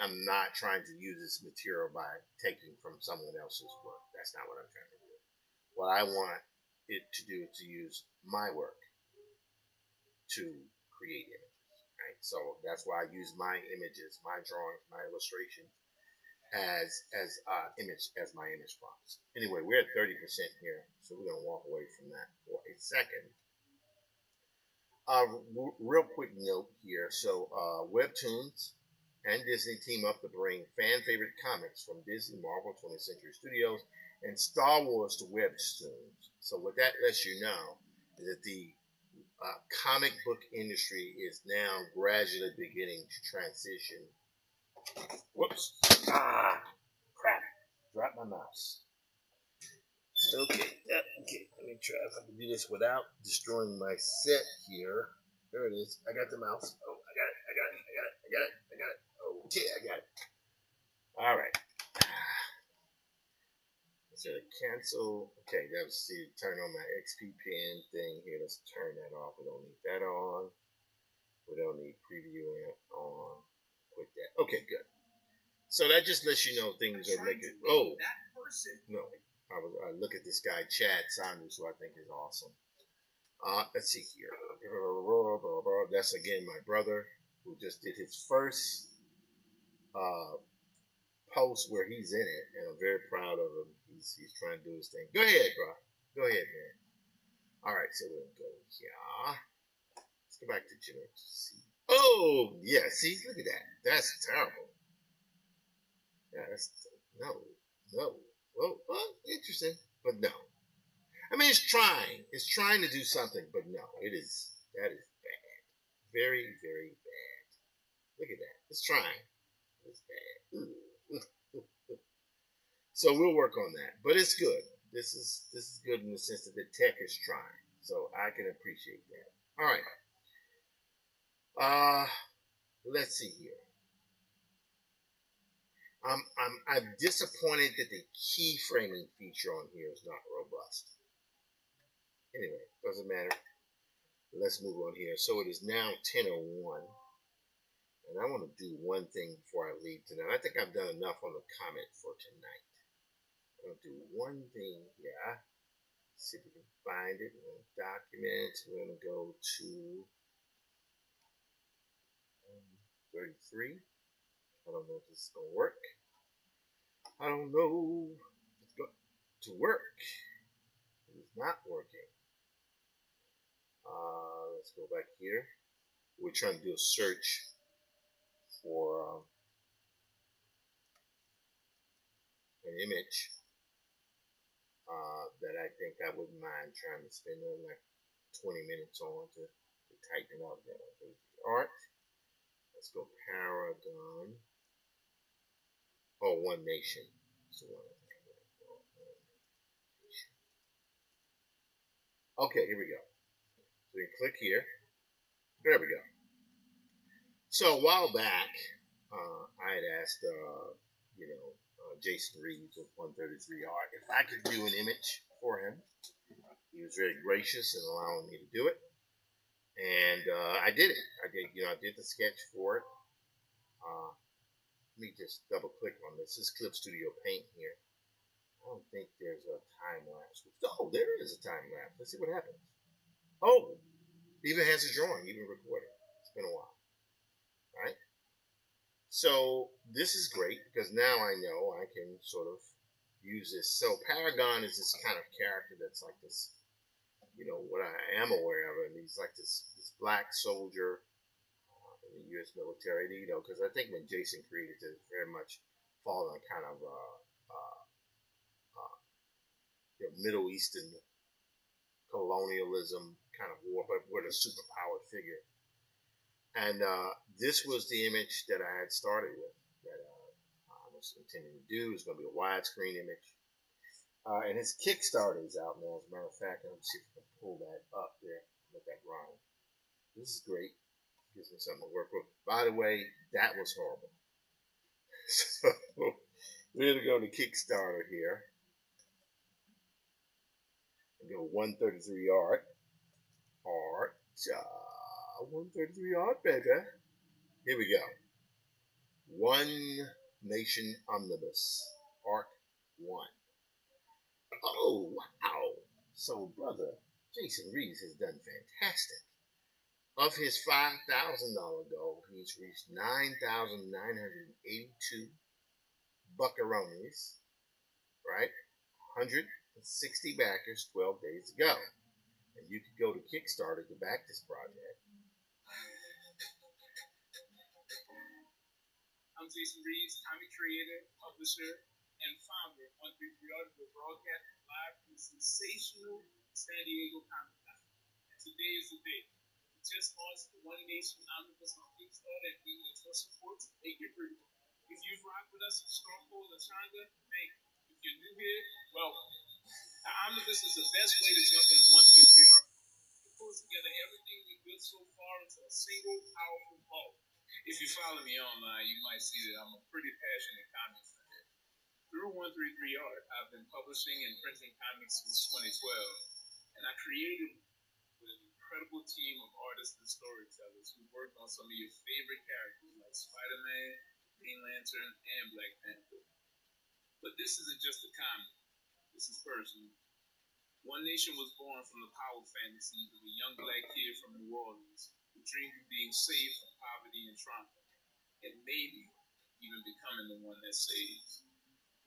am not trying to use this material by taking from someone else's work. That's not what I'm trying to do. What I want it to do is to use my work to create images. Right? So that's why I use my images, my drawings, my illustrations as my image prompts. Anyway, we're at 30% here, so we're gonna walk away from that for a second. Real quick note here. So Webtoons and Disney team up to bring fan favorite comics from Disney, Marvel, 20th Century Studios, and Star Wars to Webtoons. So what that lets you know is that the comic book industry is now gradually beginning to transition. Whoops! Ah, crap! Drop my mouse. Okay, okay. Let me try if I can do this without destroying my set here. There it is. I got the mouse. Oh, I got it. I got it. I got it. I got it. I got it. Okay, I got it. All right. So cancel. Okay, that was see turn on my XP pen thing here. Let's turn that off. We don't need that on. We don't need preview on. Quit that. Okay, good. So that just lets you know things are making. Oh, no. I look at this guy Chad Saunders, who I think is awesome. Let's see here. That's again my brother who just did his first uh, post where he's in it, and I'm very proud of him. He's trying to do his thing. Go ahead, bro. Go ahead, man. All right, so we'll go here. Let's go back to Jimmy. Oh, yeah. See, look at that. That's terrible. Yeah, that's no, no. Well, interesting, but no. I mean, it's trying. It's trying to do something, but no, it is. That is bad. Very, very bad. Look at that. It's trying. It's bad. So we'll work on that, but it's good. This is good in the sense that the tech is trying, so I can appreciate that. All right. Let's see here. I'm disappointed that the keyframing feature on here is not robust. Anyway, doesn't matter. Let's move on here. So it is now 10:01, and I want to do one thing before I leave tonight. I think I've done enough on the comment for tonight. I'm gonna do one thing here. See if we can find it. We're gonna document. We're gonna go to 33. I don't know if this is gonna work. I don't know if it's going to work. It is not working. Let's go back here. We're trying to do a search for an image that I think I wouldn't mind trying to spend like 20 minutes on to tighten it up. Art. Let's go Paragon. Oh, One Nation. So okay, here we go. So we click here. There we go. So a while back, I had asked, Jason Reeves of 133 Art if I could do an image for him. He was very gracious in allowing me to do it. and I did it. I did the sketch for it. Let me just double click on this. This is Clip Studio Paint here. I don't think there's a time lapse. Oh, there is a time lapse. Let's see what happens. Oh, even has a drawing, even recorded. It's been a while, right? So this is great because now I know I can sort of use this. So Paragon is this kind of character that's like this, what I am aware of, and he's like this black soldier in the U.S. military. Because I think when Jason created it, very much following kind of uh, Middle Eastern colonialism kind of war, but with a superpowered figure. And this was the image that I had started with that I was intending to do. It's going to be a widescreen image. And his Kickstarter is out now, as a matter of fact. Let me see if I can pull that up there. Let that rhyme. This is great. Gives me something to work with. By the way, that was horrible. So we're going to go to Kickstarter here. And go 133 art. Art. 133 art, baby. Here we go. One Nation Omnibus. Art 1. Oh, wow. So, brother, Jason Reeves has done fantastic. Of his $5,000 goal, he's reached 9,982 buckaroonies, right? 160 backers 12 days ago. And you could go to Kickstarter to back this project. I'm Jason Reeves, comic creator, publisher, and founder of 133 Art, the broadcast live from the sensational San Diego Comic Con. And today is the day. We just launched the One Nation Omnibus on Kickstarter, and we need your support to make it real. If you've rocked with us in Stormfall and Changa, thank you. If you're new here, welcome. The Omnibus is the best way to jump into 133 Art. It pulls together everything we've built so far into a single powerful ball. If you follow me online, you might see that I'm a pretty passionate comics fan. Through 133 Art, I've been publishing and printing comics since 2012, and I created with an incredible team of artists and storytellers who worked on some of your favorite characters like Spider-Man, Green Lantern, and Black Panther. But this isn't just a comic. This is personal. One Nation was born from the power fantasies of a young black kid from New Orleans who dreamed of being saved from poverty and trauma, and maybe even becoming the one that saves.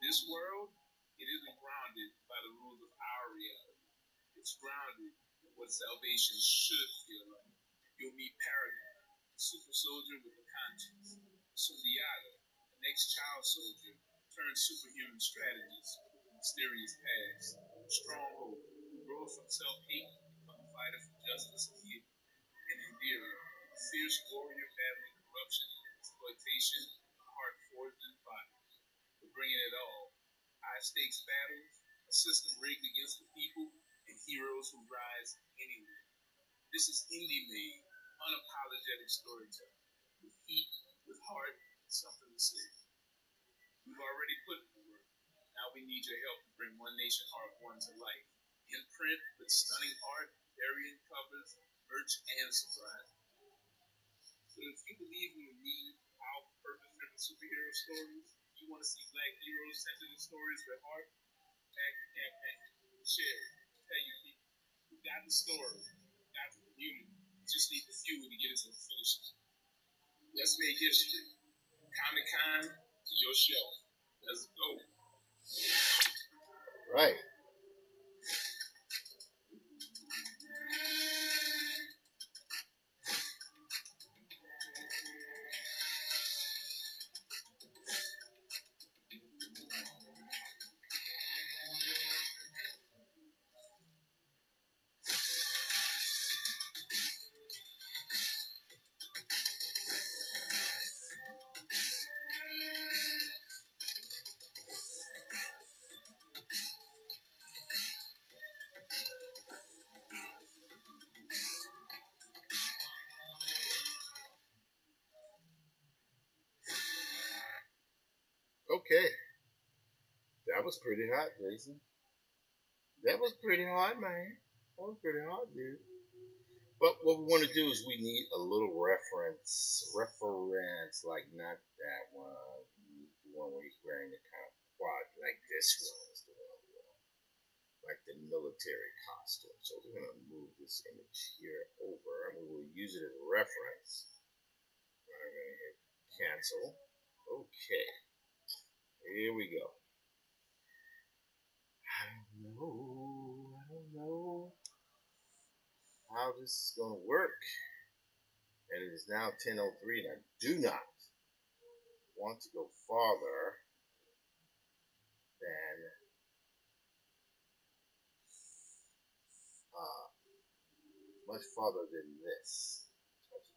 This world, it isn't grounded by the rules of our reality. It's grounded in what salvation should feel like. You'll meet Paragon, a super soldier with a conscience. Sundiata, the next child soldier, turned superhuman strategist with a mysterious past. Stronghold, who rose from self-hate to become a fighter for justice and healing. And Indira, a fierce warrior battling corruption, exploitation, and a heart forged in fire. We're bringing it all. High stakes battles, a system rigged against the people, and heroes who rise anyway. This is indie made, unapologetic storytelling. With heat, with heart, and something to say. We've already put in the work. Now we need your help to bring One Nation Art 1 to life. In print with stunning art, variant covers, merch, and surprises. So if you believe in the need for powerful, purpose-driven superhero stories, you want to see black heroes centered in stories with heart, back the campaign. Share it. Tell your people. We got the story. We got the community. We just need the fuel to get us to the finish line. Let's make history. Comic Con to your show. Let's go. Right. Okay. That was pretty hot, Jason. That was pretty hot, man. That was pretty hot, dude. But what we want to do is we need a little reference, like not that one, the one where he's wearing the kind of quad, like this one is the one we want, like the military costume. So we're going to move this image here over, and we will use it as a reference. I'm going to hit cancel. Okay, here we go. I don't know how this is going to work. And it is now 10:03, and I do not want to go farther than uh, much farther than this.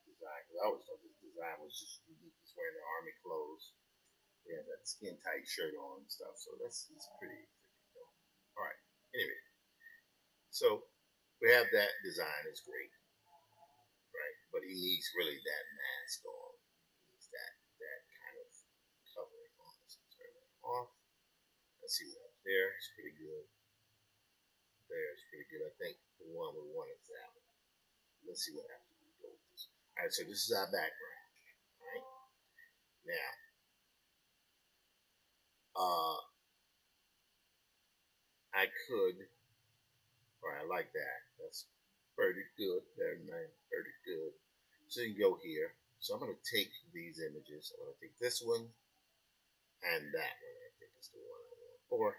Design, because I always thought this design was just unique. He's wearing the army clothes. He has that skin tight shirt on and stuff. So that's pretty dope. All right. Anyway, so we have that design. It's great, right? But he needs really that mask on. He needs that kind of covering on. So turn that off. Let's see what up there. It's pretty good. There's pretty good. I think the one we want is that one. Let's see what happens when we go with this. All right, so this is our background. All right. Now, I could, or I like that. That's pretty good. Very nice. Pretty good. So you can go here. So I'm going to take these images. I'm going to take this one and that one. I think is the one I want. Or,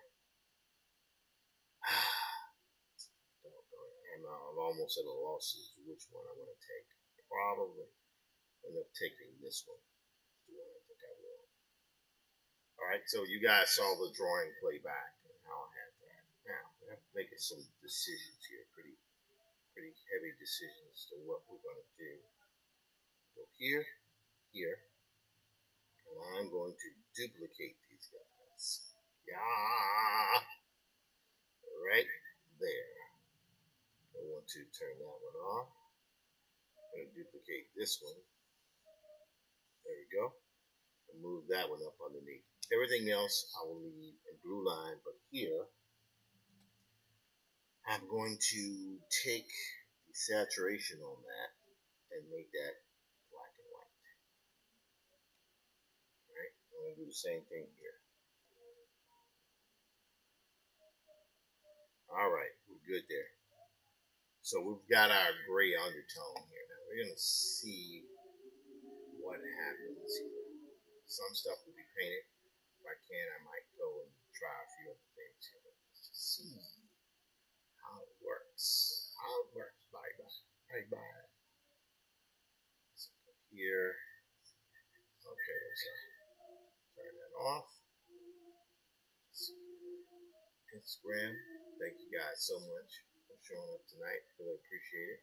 I'm almost at a loss as to which one I want to take. Probably end up taking this one. The one I think I will. All right, so you guys saw the drawing playback and how I had that. Now we have to make some decisions here, pretty heavy decisions to what we're going to do. Go here, here, and I'm going to duplicate these guys. Yeah, right there. I want to turn that one off. I'm going to duplicate this one. There we go. And move that one up underneath. Everything else I will leave in blue line, but here I'm going to take the saturation on that and make that black and white. Right? I'm going to do the same thing here. All right, we're good there. So we've got our gray undertone here. Now we're going to see what happens here. Some stuff will be painted. If I can, I might go and try a few other things here. Let's just see how it works. How it works. Bye bye. Bye bye. So here. Okay, let's turn that off. Instagram. Thank you guys so much for showing up tonight. Really appreciate it.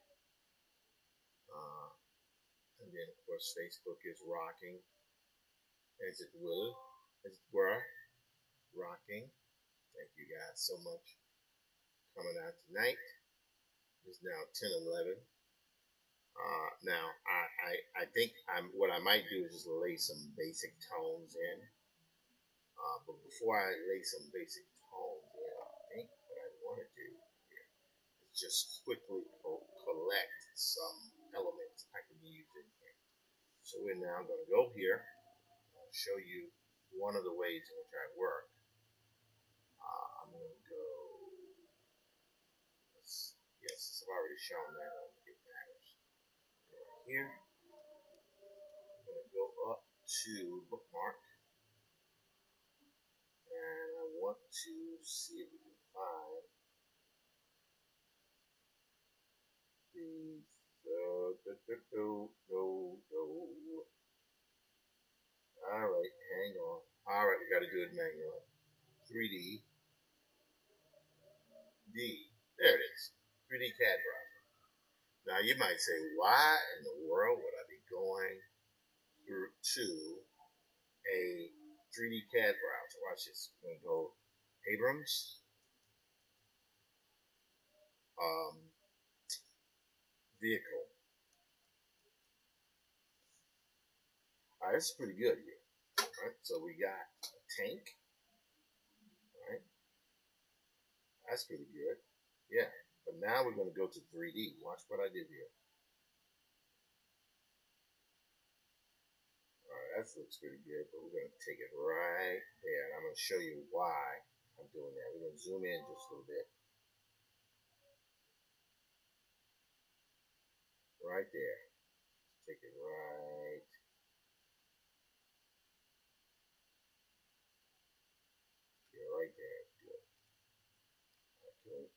And then, of course, Facebook is rocking, as it will, as it were, rocking. Thank you guys so much coming out tonight. It's now 10:11. Now, I think what I might do is just lay some basic tones in. But before I lay some basic tones in, I think what I want to do just quickly collect some elements I can use in here. So we're now going to go here. I'll show you one of the ways in which I work. I'm going to go, yes, I've already shown that. It matters. Right here. I'm going to go up to bookmark. And I want to see if we can find the All right, hang on. All right, we got to do it manually. 3D D. There it is. 3D CAD browser. Now you might say, why in the world would I be going through to a 3D CAD browser? Watch this. I'm gonna go Abrams, vehicle. All right, this is pretty good here. All right, so we got a tank. All right, that's pretty good. Yeah, but now we're gonna go to 3D. Watch what I did here. that looks pretty good, but we're going to take it right there. And I'm going to show you why I'm doing that. We're going to zoom in just a little bit. Right there. Take it right. Yeah, right there. Good. Okay.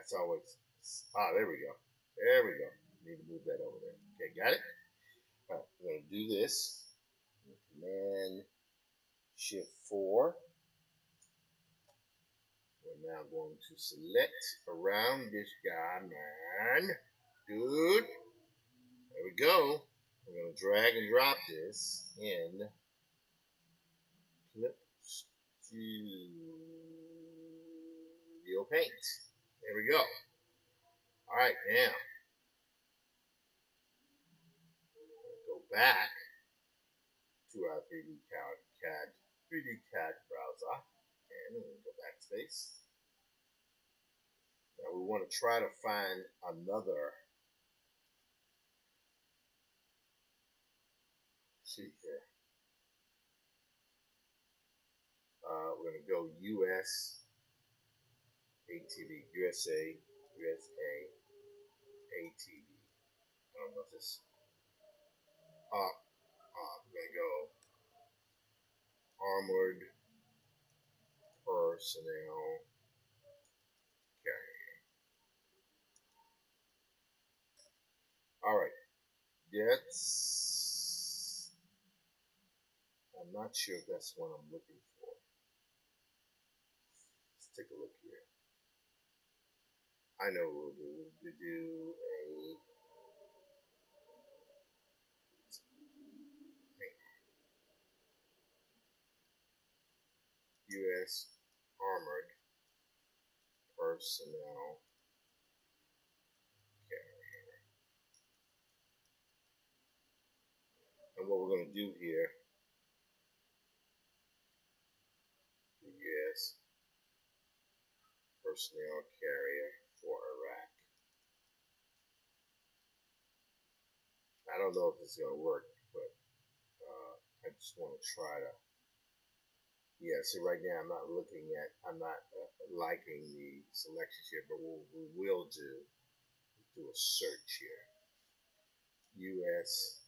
It's always. There we go. There we go. Need to move that over there. Okay, got it? All right, we're going to do this. Command Shift 4. We're now going to select around this guy, man. Dude. There we go. We're going to drag and drop this in Clip Studio Paint. There we go. All right, now go back to our 3D CAD browser, and we'll go backspace. Now we want to try to find another. See here. We're going to go US ATV, USA ATV. I don't know if this. We're going to go Armored Personnel Carrier. All right. That's. I'm not sure if that's what I'm looking for. Let's take a look here. I know what we'll do. We'll do a U.S. Armored Personnel Carrier. And what we're going to do here, the U.S. Personnel Carrier for Iraq. I don't know if it's going to work, but I just want to try to. Yeah, so right now I'm not liking the selections here, but what we will do a search here. U.S.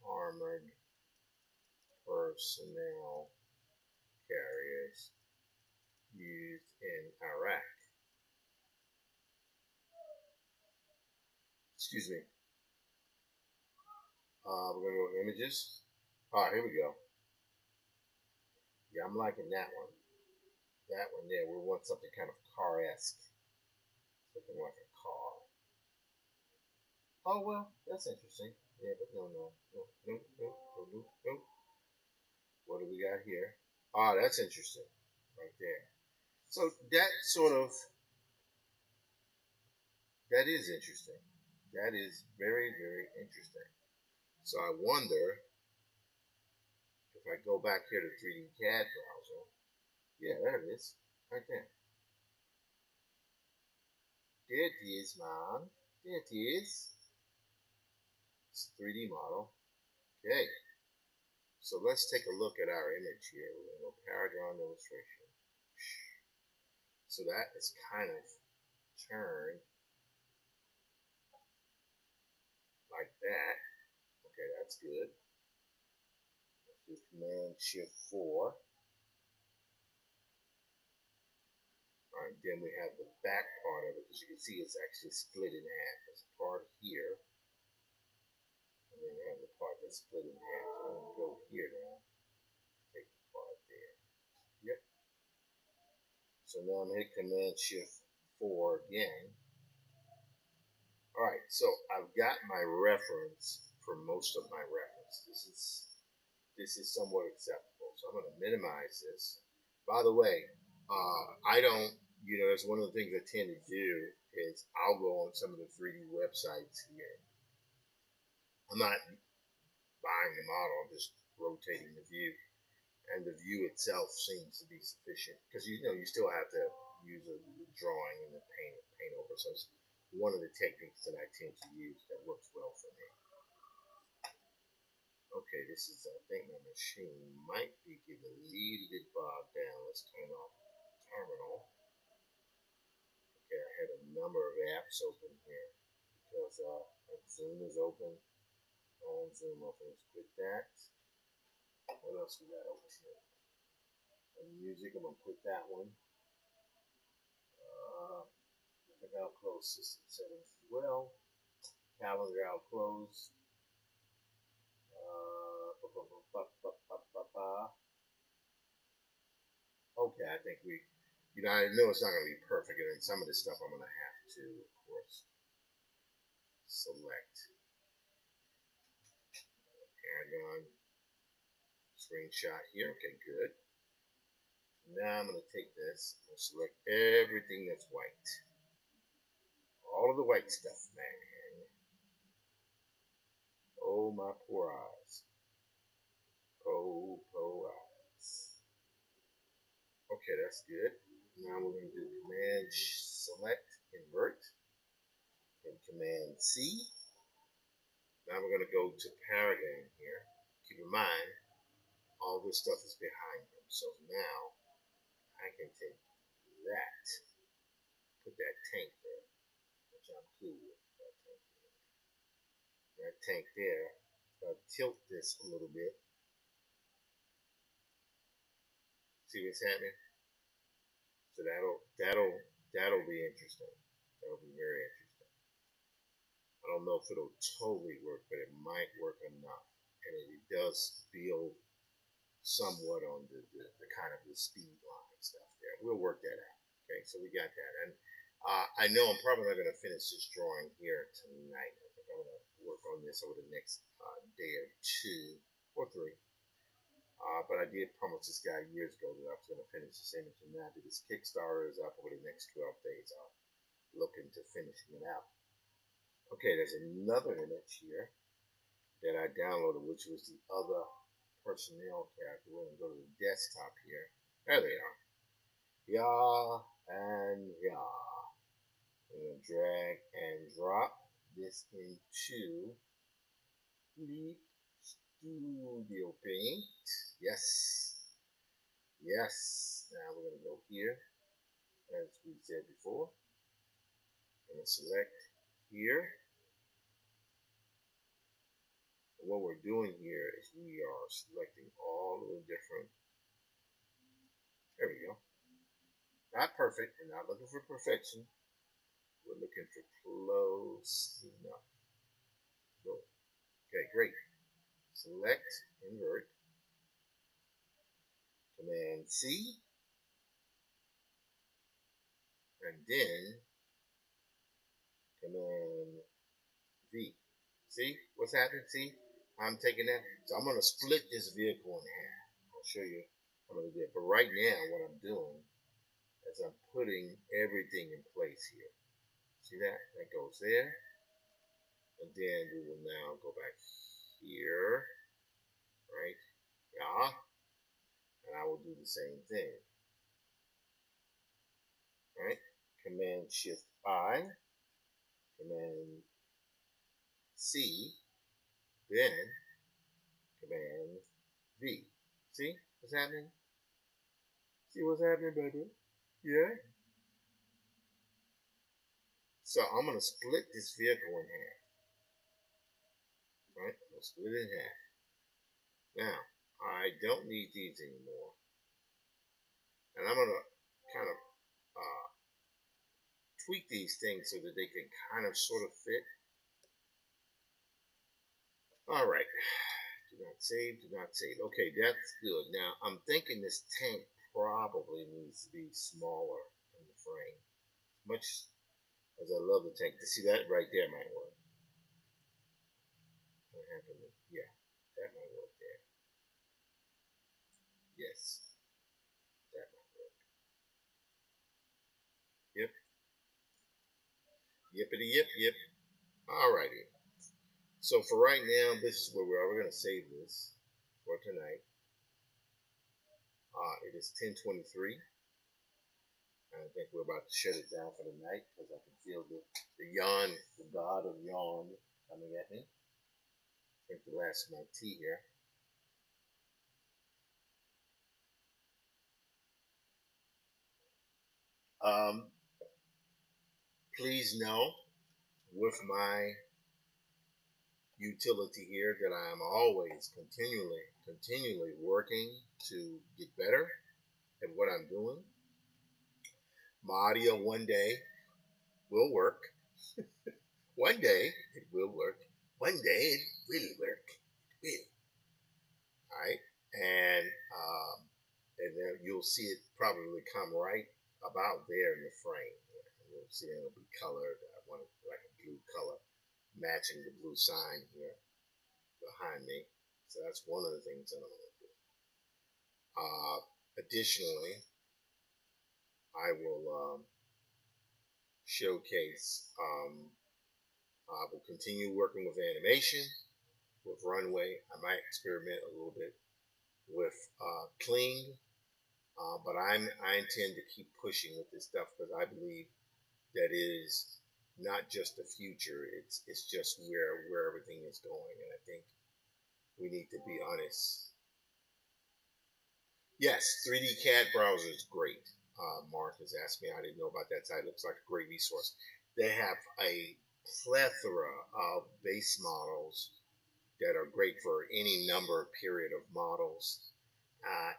Armored Personnel Carriers used in Iraq. Excuse me. We're going to go images. All right, here we go. Yeah, I'm liking that one. That one there. We want something kind of car-esque. Something like a car. Oh, well, that's interesting. Yeah, but no. What do we got here? Ah, that's interesting. Right there. So that is interesting. That is very, very interesting. So I wonder if I go back here to 3D CAD browser. Yeah, there it is. Right there. There it is, man. There it is. It's a 3D model. Okay. So let's take a look at our image here. We're going to go Paragon illustration. So that is kind of turned like that. Okay, that's good. Let's do Command Shift 4. Alright, then we have the back part of it. As you can see, it's actually split in half. There's a part here. And then we have the part that's split in half. So I'm going to go here now. Take the part there. Yep. So now I'm going to hit Command Shift 4 again. Alright, so I've got my reference for most of my reference. This is somewhat acceptable. So I'm going to minimize this. By the way, I don't, that's one of the things I tend to do is I'll go on some of the 3D websites here. I'm not buying the model, I'm just rotating the view. And the view itself seems to be sufficient because you still have to use a drawing and the paint over. So it's one of the techniques that I tend to use that works well for me. Okay, Okay, this is, I think my machine might be getting a little bit bogged down. Let's turn off terminal. Okay, I had a number of apps open here because Zoom is open. Zoom open. Let's quit that. What else we got over here? Music, I'm gonna put that one. I think I'll close system settings as well. Calendar, I'll close. Okay, I think I know it's not going to be perfect, and then some of this stuff I'm going to have to, of course, select. Paragon, screenshot here. Okay, good. Now I'm going to take this and select everything that's white. All of the white stuff, man. Oh, my poor eyes. Poor eyes. Okay, that's good. Now we're going to do Command Select Invert and Command C. Now we're going to go to Paragon here. Keep in mind, all this stuff is behind him. So now I can take that, put that tank there, which I'm cool with. That tank there. Tilt this a little bit. See what's happening? So that'll be interesting. That'll be very interesting. I don't know if it'll totally work, but it might work enough. And it does build somewhat on the kind of the speed line stuff there. We'll work that out. Okay, so we got that. And I know I'm probably not going to finish this drawing here tonight. I think I'm going to work on this over the next day or two or three. But I did promise this guy years ago that I was going to finish this image, and now that this Kickstarter is up over the next 12 days, I'll look into finishing it out. Okay, there's another image here that I downloaded, which was the other personnel character. We're going to go to the desktop here. There they are. Yeah and yeah. I'm going to drag and drop this into the Studio Paint. Yes. Yes. Now we're going to go here, as we said before. I'm going to select here. And what we're doing here is we are selecting all of the different. There we go. Not perfect. We're not looking for perfection. We're looking for close enough. Go. Okay, great. Select, invert, Command C, and then Command V. See what's happening? See, I'm taking that. So I'm going to split this vehicle in half. I'll show you how I'm going to do it. But right now, what I'm doing is I'm putting everything in place here. See that? That goes there. And then we will now go back here. Right? Yeah. And I will do the same thing. Right? Command Shift I. Command C. Then Command V. See what's happening? See what's happening, baby? Yeah? So I'm going to split this vehicle in half. Right? I'm going to split it in half. Now, I don't need these anymore. And I'm going to kind of tweak these things so that they can kind of sort of fit. All right. Do not save, do not save. Okay, that's good. Now, I'm thinking this tank probably needs to be smaller in the frame. Much as I love the tank, to see that right there might work. What happened? Yeah, that might work there. Yes, that might work. Yep. Yippity yip yip. Alrighty. So for right now, this is where we're going to save this for tonight. It is 10:23. I think we're about to shut it down for the night because I can feel the yawn, the god of yawn coming at me. Drink the last of my tea here. Um, please know with my utility here that I am always continually working to get better at what I'm doing. My audio one day will work. One day it will work. One day it will work. It will. All right. And then you'll see it probably come right about there in the frame. You'll see it'll be colored. I want it like a blue color, matching the blue sign here behind me. So that's one of the things that I'm going to do. Additionally, I will showcase. I will continue working with animation, with runway. I might experiment a little bit with cling, but I intend to keep pushing with this stuff because I believe that is not just the future. It's just where everything is going, and I think we need to be honest. Yes, 3D CAD browser is great. Mark has asked me. I didn't know about that site. It looks like a great resource. They have a plethora of base models that are great for any number period of models.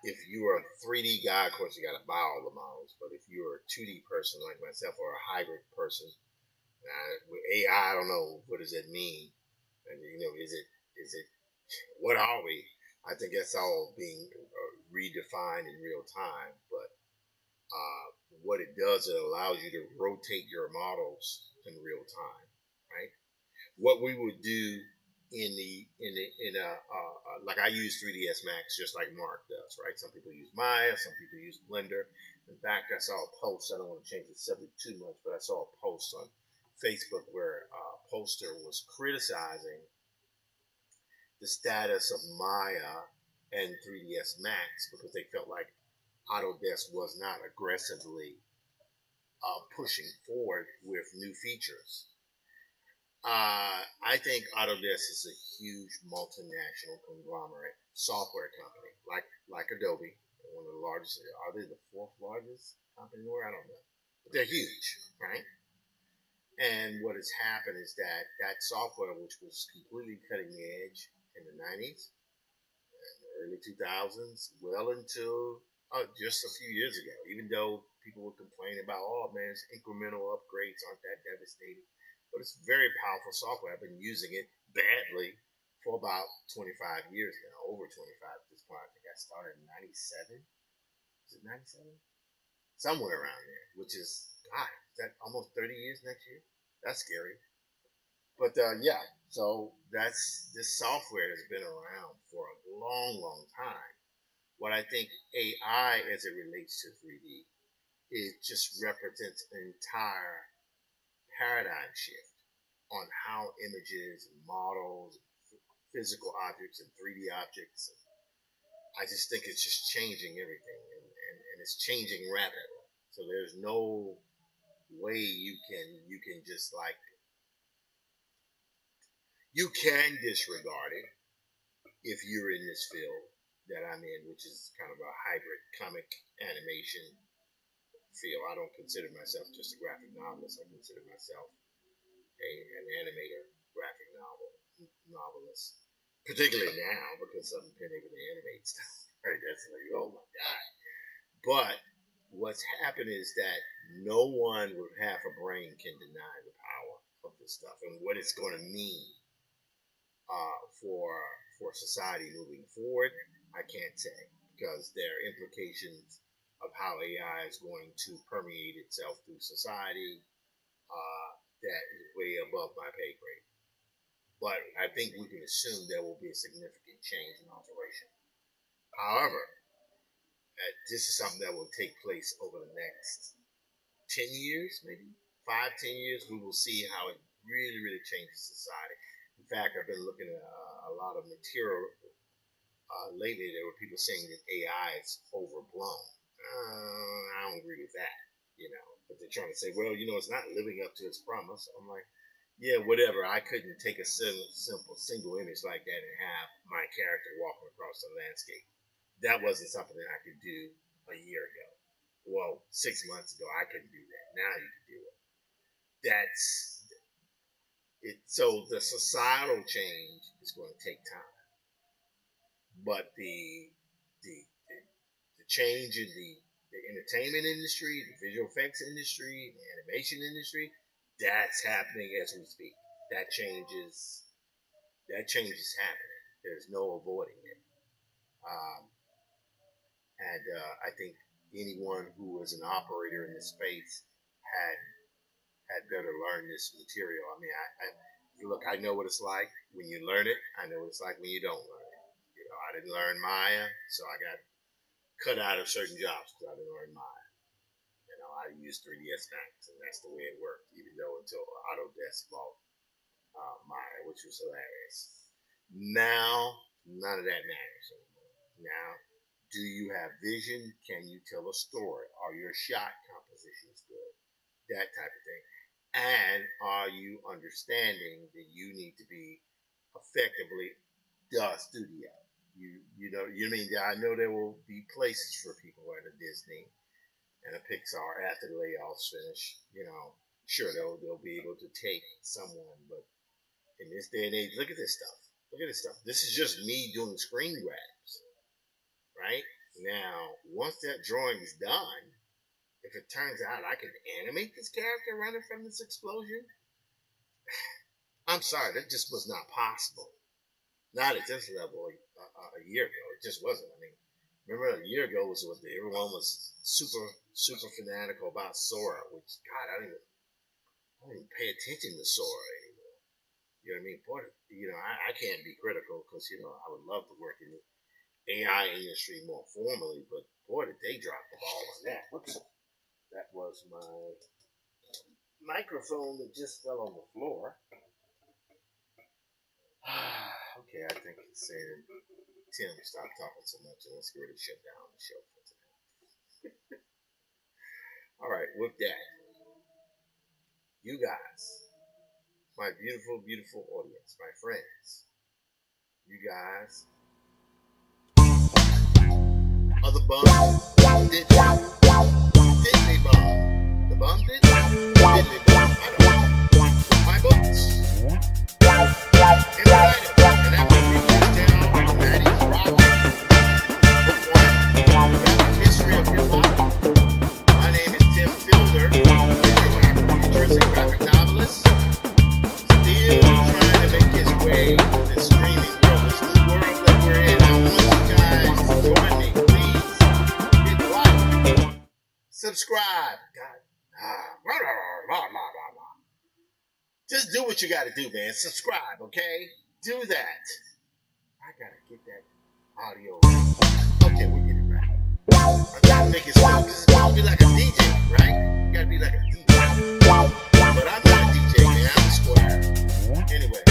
If you are a 3D guy, of course, you got to buy all the models. But if you're a 2D person like myself or a hybrid person, with AI, I don't know what does that mean. And is it what are we? I think that's all being redefined in real time. But what it does, it allows you to rotate your models in real time, right? What we would do like I use 3ds Max just like Mark does, right? Some people use Maya, some people use Blender. In fact, I saw a post. I don't want to change the subject too much, but I saw a post on Facebook where a poster was criticizing the status of Maya and 3ds Max because they felt like Autodesk was not aggressively pushing forward with new features. I think Autodesk is a huge multinational conglomerate software company, like Adobe, one of the largest. Are they the fourth largest company in the world? I don't know, but they're huge, right? And what has happened is that that software, which was completely cutting edge in the 90s, early 2000s, well until just a few years ago, even though people would complain about, oh man, incremental upgrades aren't that devastating. But it's very powerful software. I've been using it badly for about 25 years now, over 25 at this point. I think I started in 97. Is it 97? Somewhere around there, which is, God, is that almost 30 years next year? That's scary. But yeah, so this software has been around for a long time. What I think AI as it relates to 3D, it just represents an entire paradigm shift on how images and models, physical objects and 3D objects. I just think it's just changing everything, and it's changing rapidly. So there's no way you can just like you can disregard it if you're in this field that I'm in, which is kind of a hybrid comic animation field. I don't consider myself just a graphic novelist. I consider myself an animator, graphic novelist, particularly now because I've been able to animate stuff. Right? That's like, oh my God. But what's happened is that no one with half a brain can deny the power of this stuff and what it's going to mean for society moving forward. I can't say because there are implications of how AI is going to permeate itself through society that is way above my pay grade. But I think we can assume there will be a significant change and alteration. However, this is something that will take place over the next 10 years, maybe 5, 10 years. We will see how it really changes society. In fact, I've been looking at a lot of material lately. There were people saying that AI is overblown. I don't agree with that, but they're trying to say, well, it's not living up to its promise. I'm like, yeah, whatever. I couldn't take a simple single image like that and have my character walking across the landscape. That wasn't something that I could do a year ago. Well, 6 months ago, I couldn't do that. Now you can do it. That's it. So the societal change is going to take time, but the the change in the entertainment industry, the visual effects industry, the animation industry, that's happening as we speak. That change is happening. There's no avoiding it. Um, and I think anyone who was an operator in this space had better learn this material. I mean, look, I know what it's like when you learn it. I know what it's like when you don't learn it. You know, I didn't learn Maya, so I got cut out of certain jobs because I didn't learn Maya. You know, I used 3ds Max, and that's the way it worked. Even though until Autodesk bought Maya, which was hilarious. Now, none of that matters anymore. Now, do you have vision? Can you tell a story? Are your shot compositions good? That type of thing. And are you understanding that you need to be effectively the studio? You mean I know there will be places for people at a Disney and a Pixar after the layoffs finish. You know, sure they'll be able to take someone, but in this day and age, look at this stuff. Look at this stuff. This is just me doing screen grabs, right? Now, once that drawing is done, if it turns out I can animate this character running from this explosion, I'm sorry, that just was not possible. Not at this level a year ago. It just wasn't. I mean, remember a year ago was what everyone was super fanatical about Sora, which God, I don't even pay attention to Sora anymore. You know what I mean? Boy, I can't be critical because I would love to work in the AI industry more formally, but boy, did they drop the ball on that. Whoops. That was my microphone that just fell on the floor. Okay, I think it's saying, Tim, stop talking so much and let's get ready to shut down the show for tonight. All right, with that, you guys, my beautiful, beautiful audience, my friends, you guys are the bum. Did they bum? The bum did? Did they bum? I don't know. My books. And that would be down. That is Rocky. Book one. History of hip hop. My name is Tim Fielder. Futuristic graphic novelist. Still trying to make his way in the streaming world. This new world that we're in. I want you guys to join me. Please hit like. Subscribe. God. Just do what you gotta do, man. Subscribe, okay? Do that. I gotta get that audio right. Okay, we'll get it right. I gotta make it smooth. This is gonna be like a DJ, right? You gotta be like a DJ. But I'm not a DJ, man. I'm a square. Anyway.